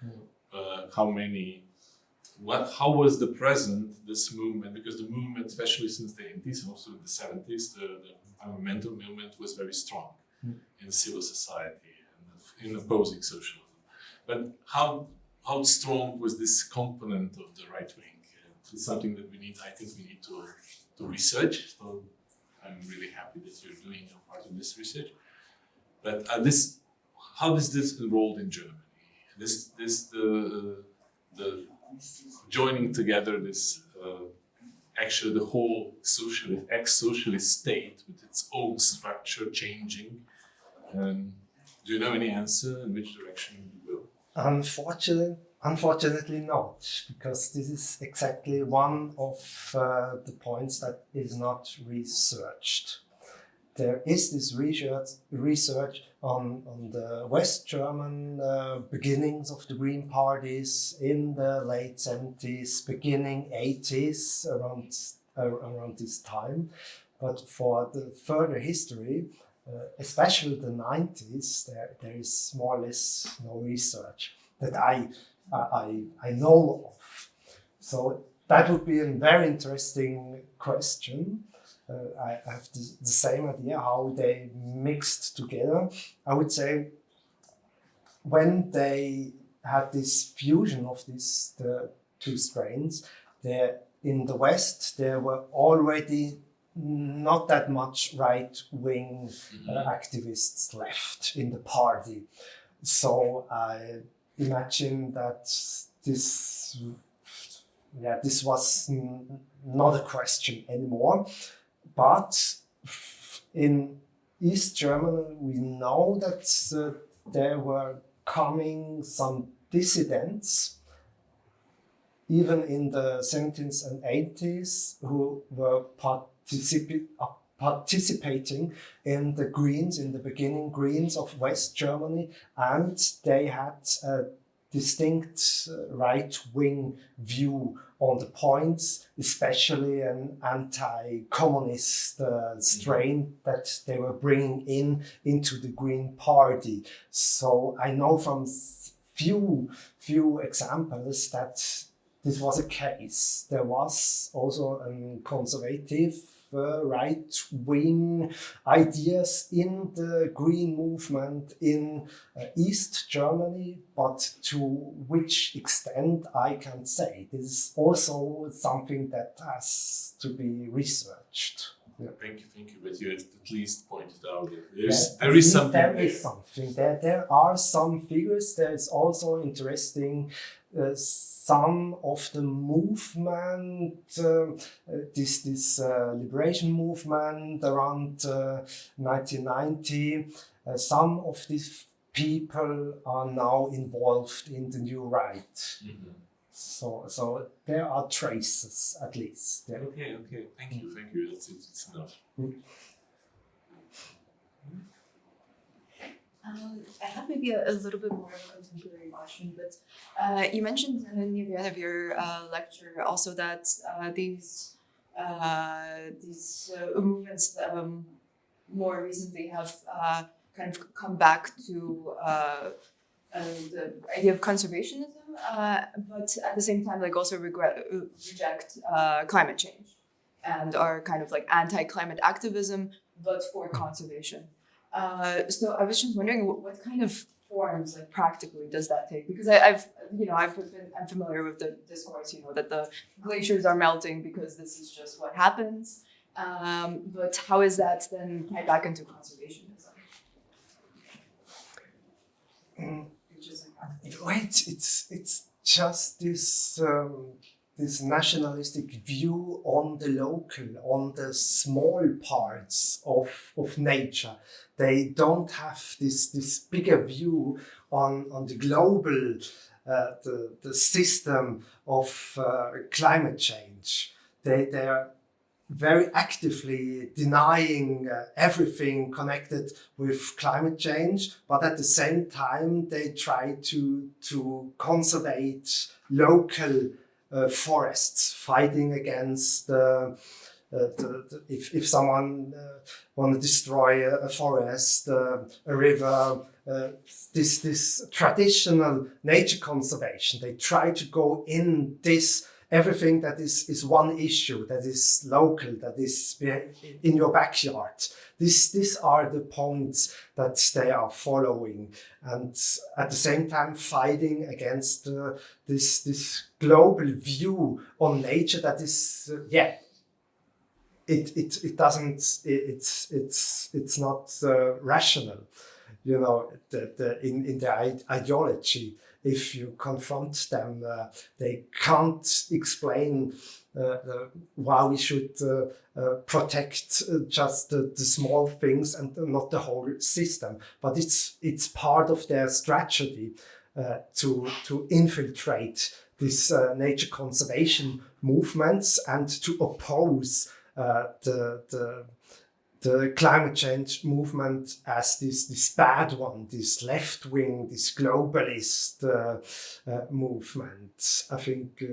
How was the present this movement? Because the movement, especially since the 80s and also in the 70s, the environmental movement was very strong in civil society and in opposing socialism. But how strong was this component of the right wing? It's something that I think we need to research. So I'm really happy that you're doing a part of this research. But how is this enrolled in Germany? The joining together this actually the whole ex-socialist state with its own structure changing. Do you know any answer in which direction you will? Unfortunately not, because this is exactly one of the points that is not researched. There is this research on the West German beginnings of the Green parties in the late 70s, beginning 80s, around this time. But for the further history, especially the 90s, there is more or less no research that I know of. So that would be a very interesting question. I have the same idea how they mixed together. I would say when they had this fusion of the two strains, in the West there were already not that much right-wing activists left in the party. So I imagine that this was not a question anymore. But in East Germany, we know that there were coming some dissidents, even in the 70s and 80s, who were participating in the Greens, in the beginning Greens of West Germany, and they had a distinct right-wing view on the points, especially an anti-communist strain that they were bringing into the Green Party. So I know from few examples that this was a case. There was also a conservative right-wing ideas in the Green movement in East Germany, but to which extent I can't say. This is also something that has to be researched. Yeah. Thank you. But you at least pointed out that there is something. There are some figures. There is also interesting. Some of the movement, this liberation movement around 1990, some of these people are now involved in the new right. Mm-hmm. So there are traces, at least. Yeah. Okay. Thank you. It's enough. Mm-hmm. I have maybe a little bit more of a contemporary question, but you mentioned near the end of your lecture also that these movements more recently have kind of come back to the idea of conservationism, but at the same time, like also reject climate change and are kind of like anti-climate activism, but for conservation. So I was just wondering what kind of form forms, like practically, does that take? Because I'm familiar with the discourse, that the glaciers are melting because this is just what happens. But how is that then tied back into conservationism? It's just this nationalistic view on the local, on the small parts of nature. They don't have this bigger view on the global, the system of climate change. They're very actively denying everything connected with climate change, but at the same time they try to conserve local forests, fighting against if someone want to destroy a forest, a river, this traditional nature conservation. They try to go in this. Everything that is one issue, that is local, that is in your backyard. These are the points that they are following, and at the same time fighting against this global view on nature that is it doesn't it's not rational, in the ideology. If you confront them, they can't explain why we should protect just the small things and not the whole system. But it's part of their strategy to infiltrate this nature conservation movements and to oppose the climate change movement as this bad one, this left-wing, this globalist movement. I think,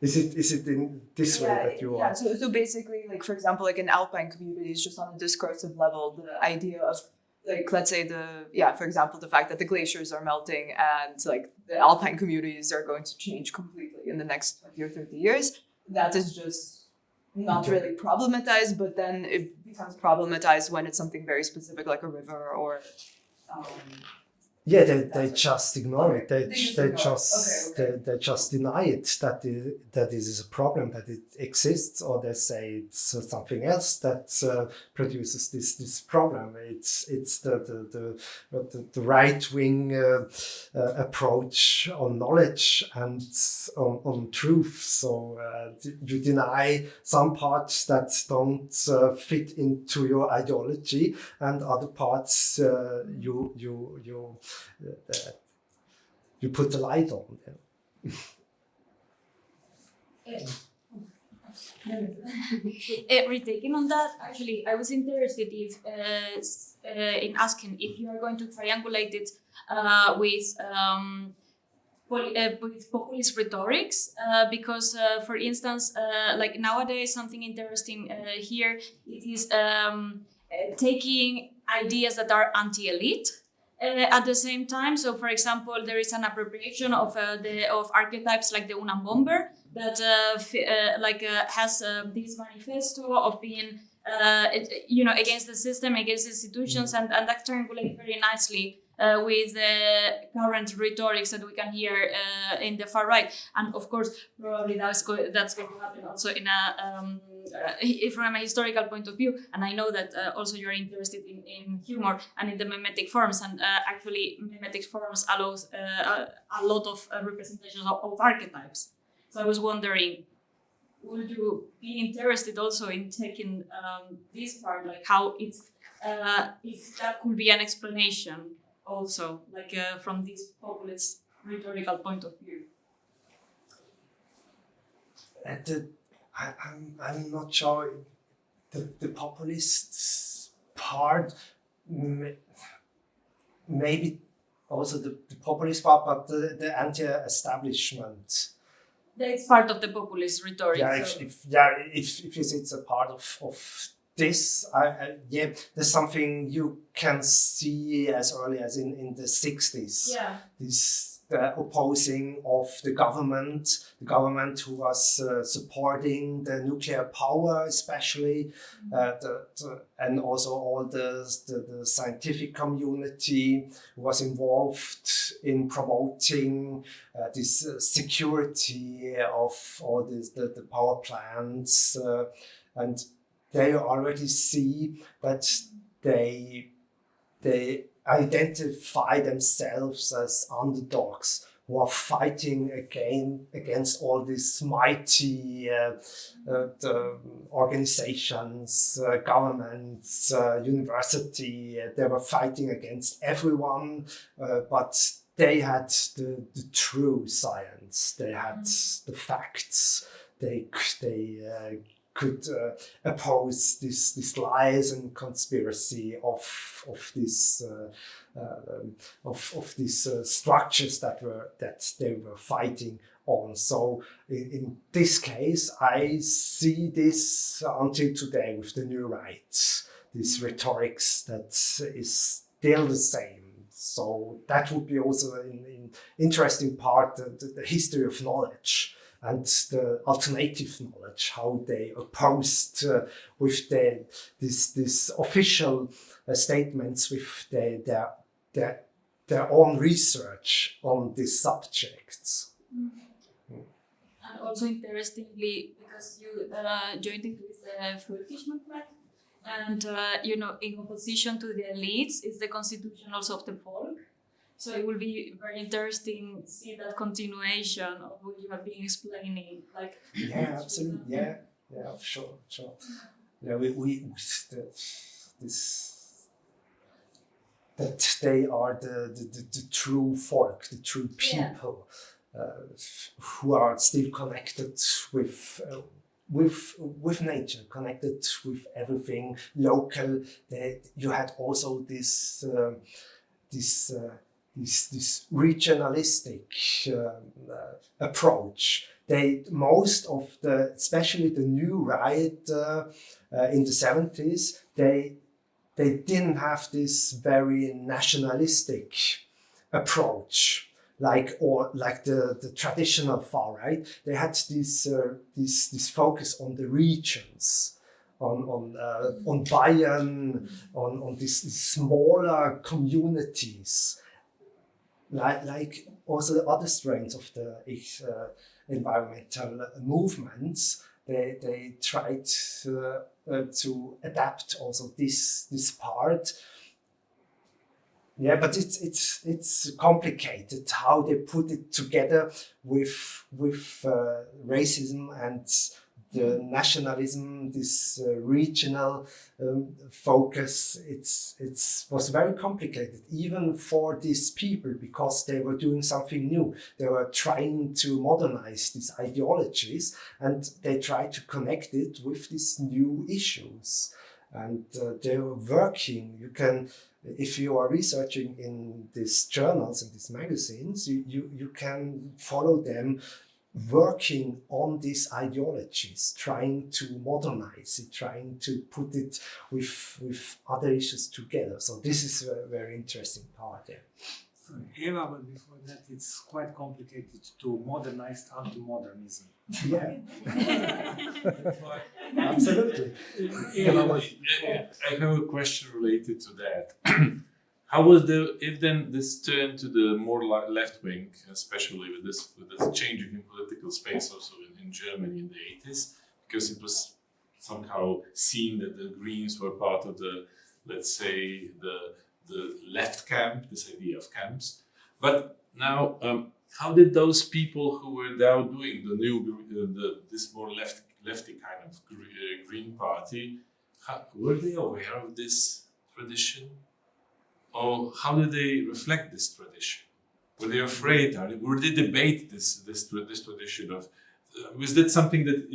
is it in this way that you are? Yeah, so basically, like, for example, like in Alpine communities, just on a discursive level, the idea of, like, let's say for example, the fact that the glaciers are melting and like the Alpine communities are going to change completely in the next 20 or 30 years, that is just not really problematized, but then it becomes problematized when it's something very specific like a river or they just ignore it. They just deny it that this is a problem, that it exists, or they say it's something else that produces this problem. It's the right wing approach on knowledge and on truth. So you deny some parts that don't fit into your ideology, and other parts you put the light on them. Retaking on that, actually, I was interested in asking if you are going to triangulate it with populist rhetorics, because, for instance, like nowadays, something interesting here, it is taking ideas that are anti-elite. At the same time, so for example, there is an appropriation of archetypes like the Unabomber that has this manifesto of being against the system, against institutions, and that triangulates very nicely with the current rhetorics that we can hear in the far right. And of course, probably that's going to happen also in from a historical point of view. And I know that also you're interested in humor and in the mimetic forms, and actually mimetic forms allows a lot of representations of archetypes. So I was wondering, would you be interested also in taking this part, like how it's if that could be an explanation also, like from this populist rhetorical point of view? I'm not sure. The populist part, maybe also the populist part, but the anti-establishment. That's part of the populist rhetoric. Yeah, so. if you say it's a part of this, there's something you can see as early as in the 60s. Yeah. This the opposing of the government who was supporting the nuclear power, especially, and also all the scientific community who was involved in promoting this security of all the power plants, and they already see that they identify themselves as underdogs who are fighting against all these mighty the organizations, governments, university. They were fighting against everyone, but they had the true science. They had the facts. They could oppose this lies and conspiracy of these structures that they were fighting on. So in this case, I see this until today with the new right, this rhetorics that is still the same. So that would be also an interesting part, the history of knowledge and the alternative knowledge, how they opposed with this official statements with their own research on these subjects. And also interestingly, because you joined it with the Völkisch movement, and in opposition to the elites is the constitution also of the folk. So it will be very interesting to see that continuation of what you have been explaining. Yeah, absolutely. Yeah, sure. Yeah, that they are the true folk, the true people, who are still connected with nature, connected with everything local. You had also this regionalistic approach. Most of especially the new right in the 70s, they didn't have this very nationalistic approach, like the traditional far right. They had this focus on the regions, on Bayern, on these smaller communities. Like also the other strains of the environmental movements, they tried to adapt also this part. Yeah, but it's complicated how they put it together with racism and the nationalism, this regional focus. It was very complicated, even for these people, because they were doing something new. They were trying to modernize these ideologies, and they tried to connect it with these new issues. And they were working. You can, if you are researching in these journals and these magazines, you can follow them working on these ideologies, trying to modernize it, trying to put it with other issues together. So this is a very interesting part there. Eva, but before that, it's quite complicated to modernize anti-modernism. Yeah, absolutely. I have a question related to that. How was if then this turned to the more left wing, especially with this changing in political space also in Germany in the 80s, because it was somehow seen that the Greens were part of the, let's say, the left camp, this idea of camps. But now, how did those people who were now doing the new, this more lefty kind of Green Party, were they aware of this tradition? Or how did they reflect this tradition? Were they afraid? Were they debate this tradition of? Was that something that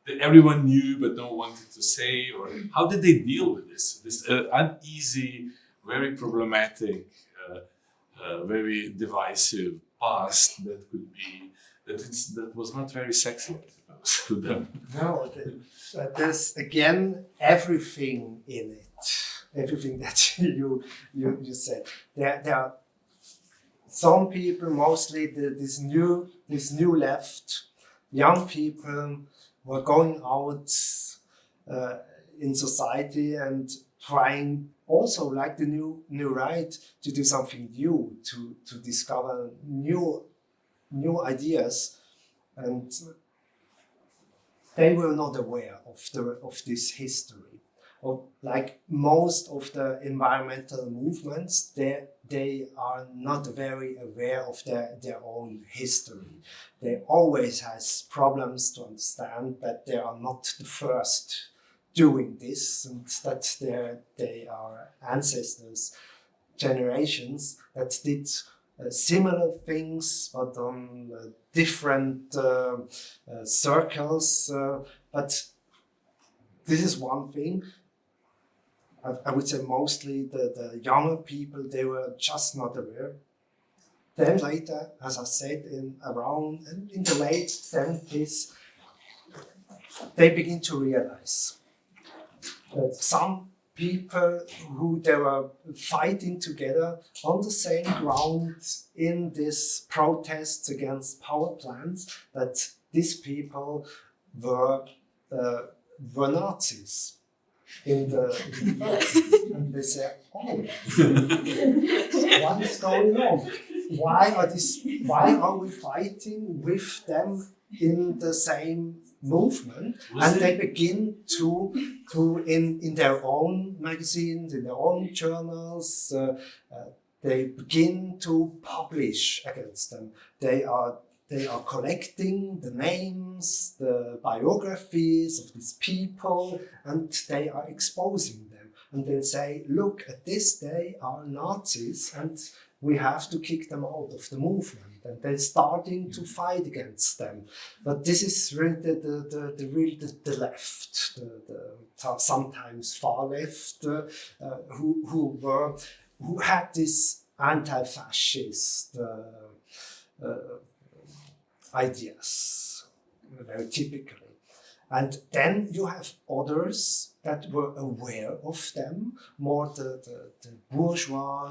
that everyone knew but no one wanted to say? Or how did they deal with this uneasy, very problematic, very divisive past that could be that was not very sexy, I suppose, to them? No, there's again everything in it. Everything that you said. There are some people, mostly this new left, young people, were going out in society and trying also, like the new right, to do something new, to discover new ideas, and they were not aware of this history. Like most of the environmental movements, they are not very aware of their own history. They always has problems to understand that they are not the first doing this, and that they are ancestors, generations that did similar things, but on different circles. But this is one thing. I would say mostly the younger people, they were just not aware. Then later, as I said, in the late 70s, they begin to realize that some people who they were fighting together on the same ground in this protests against power plants, that these people were Nazis. And they say, oh, what is going on? Why are we fighting with them in the same movement? And they begin to in their own magazines, in their own journals, they begin to publish against them. They are collecting the names, the biographies of these people, and they are exposing them. And they say, look, at this they are Nazis, and we have to kick them out of the movement. And they're starting to fight against them. But this is really the left, the sometimes far left, who had this anti-fascist ideas, very typically. And then you have others that were aware of them, more the bourgeois,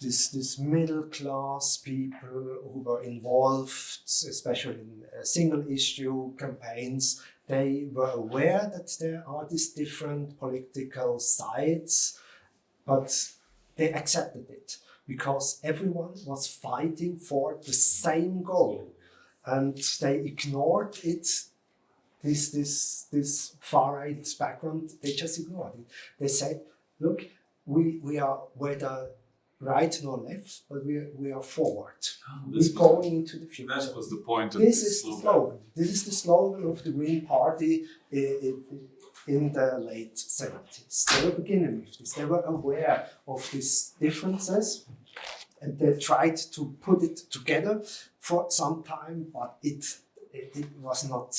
this middle class people who were involved, especially in single issue campaigns. They were aware that there are these different political sides, but they accepted it because everyone was fighting for the same goal, and they ignored it. This far right background, they just ignored it. They said, look, we are whether right nor left, but we are forward. We're going into the future. That was the point of this is the slogan. This is the slogan of the Green Party in the late 70s. They were beginning with this. They were aware of these differences, and they tried to put it together for some time, but it was not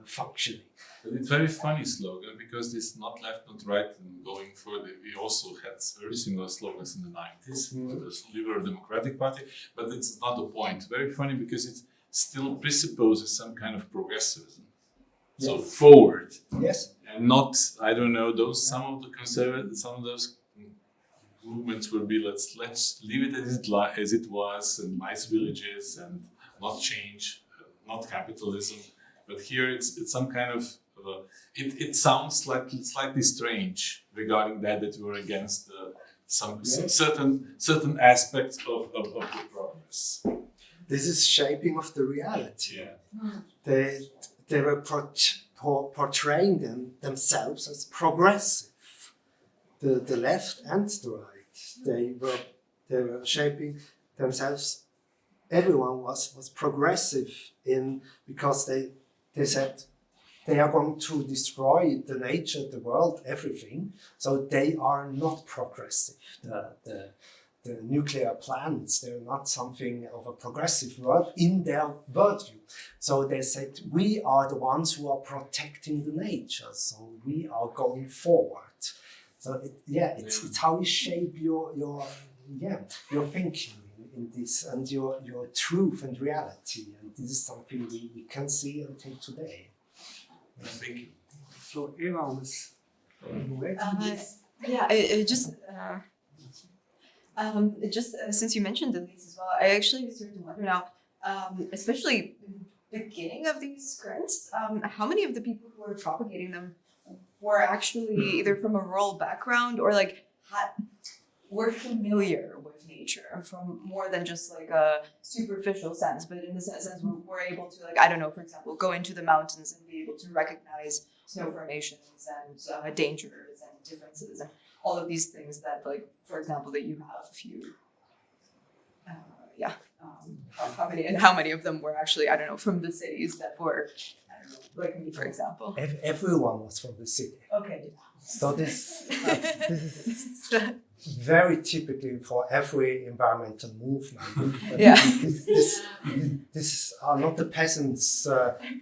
functioning. But it's a very funny slogan, because this not left, not right, and going further. We also had very similar slogans in the 90s, the Liberal Democratic Party, but it's not the point. Very funny, because it still presupposes some kind of progressivism. Yes. So forward. Yes. And not, I don't know, some of those movements will be let's leave it as it was, and nice villages, and not change, not capitalism. But here it's some kind of it sounds slightly strange regarding that we're against certain aspects of the progress. This is shaping of the reality. Yeah. They were portraying themselves as progressive, the left and the right. They were shaping themselves. Everyone was progressive because they said they are going to destroy the nature, the world, everything. So they are not progressive. The nuclear plants, they're not something of a progressive world in their worldview. So they said, we are the ones who are protecting the nature. So we are going forward. So it's how you shape your thinking in this, and your truth and reality. And this is something we can see until today. Thank you. So Eva was I just Just since you mentioned elites as well, I actually started to wonder now, especially in the beginning of these currents, how many of the people who are propagating them were actually either from a rural background or like were familiar with nature from more than just like a superficial sense, but in the sense we're able to, like, I don't know, for example, go into the mountains and be able to recognize snow formations and dangers and differences and all of these things that, like, for example, that you have if you, how many of them were actually, I don't know, from the cities that were, I don't know, like me, for example. Everyone was from the city. Okay. So this is very typically for every environmental movement. Yeah. This are not the peasants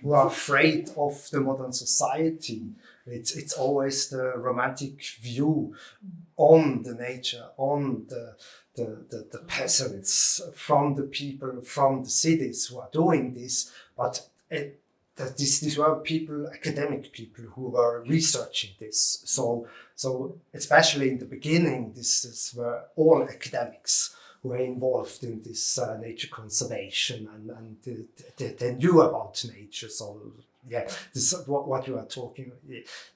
who are afraid of the modern society. It's always the romantic view on the nature, on the peasants, from the people from the cities who are doing this. But these were people, academic people, who were researching this. So especially in the beginning, this were all academics who were involved in this nature conservation, and they knew about nature. So yeah, this is what you are talking.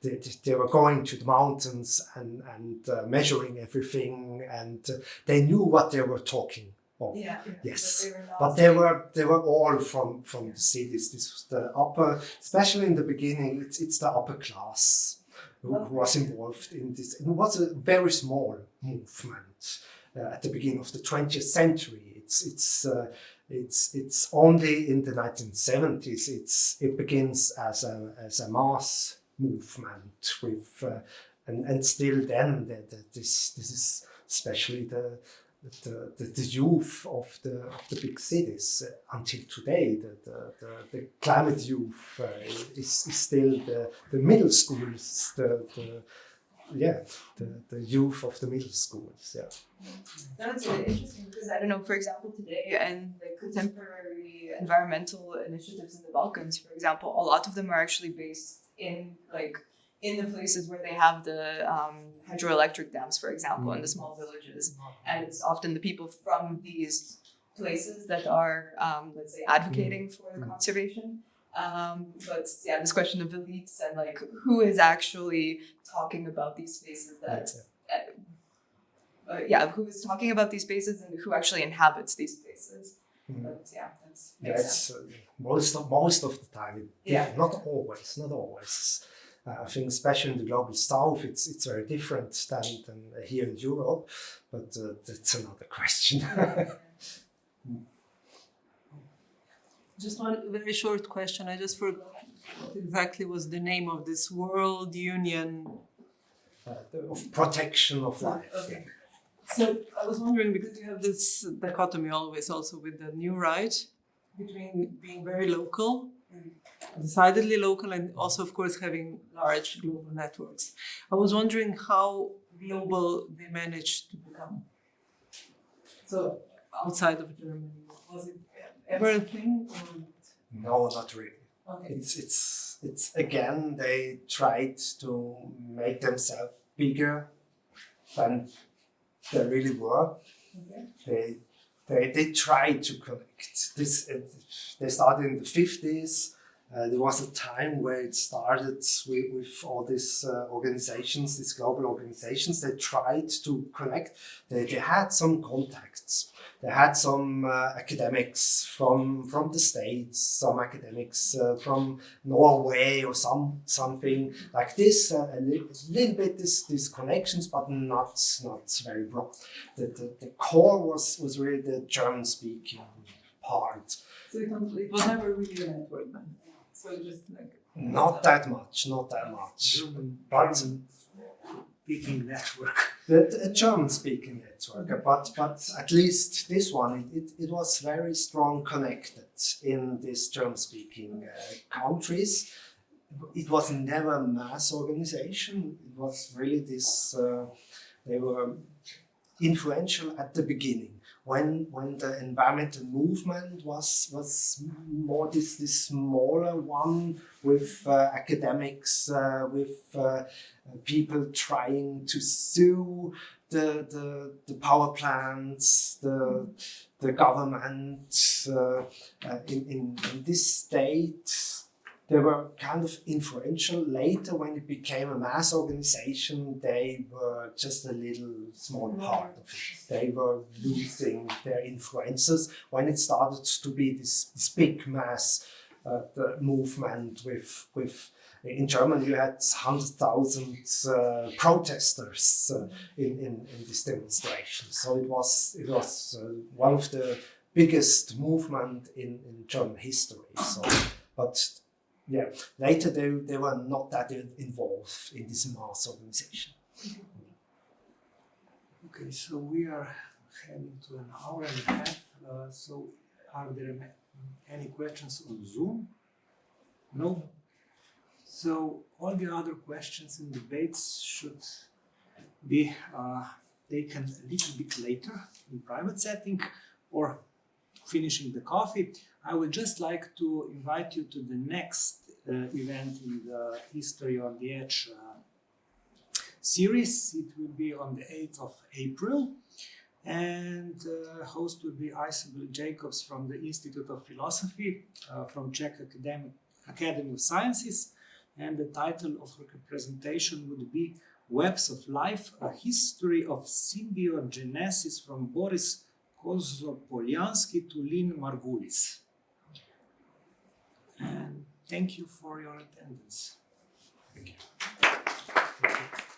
They were going to the mountains and measuring everything, and they knew what they were talking of. Yeah. Yes, but they were all from the cities. This was the upper, especially in the beginning. It's the upper class who was involved in this. It was a very small movement at the beginning of the 20th century. It's only in the 1970s it begins as a mass movement with and still then this is especially the youth of the big cities until today. The climate youth is still the middle schools, the youth of the middle schools. Yeah. That's really interesting because I don't know, for example, today and the contemporary environmental initiatives in the Balkans, for example, a lot of them are actually based in the places where they have the hydroelectric dams, for example, in the small villages. And it's often the people from these places that are, let's say, advocating for the conservation. But yeah, this question of elites and like who is actually talking about these spaces that, who is talking about these spaces and who actually inhabits these spaces. But yeah, that's most of the time. Not always. I think especially in the global south, it's very different than here in Europe, but that's another question. Just one very short question. I just forgot what exactly was the name of this World Union of protection of life. Okay. So I was wondering, because you have this dichotomy always also with the new right between being very local, decidedly local, and also, of course, having large global networks. I was wondering how global they managed to become. So outside of Germany, was it ever a thing? Or? No, not really. Okay. It's again, they tried to make themselves bigger than they really were. Okay. They tried to connect. They started in the 50s. There was a time where it started with all these organizations, these global organizations. They tried to connect. They had some contacts. They had some academics from the States, some academics from Norway or something like this. A little bit these connections, but not very broad. The core was really the German-speaking part. So it was never really a network then. So just like not that much. But speaking network. A German-speaking network, but at least this one, it was very strong connected in these German-speaking countries. It was never a mass organization. It was really this. They were influential at the beginning. when the environmental movement was more this smaller one with academics, with people trying to sue the power plants, the government. In this state, they were kind of influential. Later, when it became a mass organization, they were just a little small part of it. They were losing their influences when it started to be this big mass the movement with in Germany you had 100,000 protesters in this demonstration. So it was one of the biggest movement in German history. So, but yeah, later they were not that involved in this mass organization. Okay, so we are heading to an hour and a half. So are there any questions on Zoom? No? So all the other questions and debates should be taken a little bit later in private setting or finishing the coffee. I would just like to invite you to the next event in the History on the Edge series. It will be on the 8th of April. And host will be Isabel Jacobs from the Institute of Philosophy from Czech Academy of Sciences. And the title of her presentation would be Webs of Life, a History of Symbiogenesis from Boris Kozopolyansky to Lynn Margulis. And thank you for your attendance. Thank you.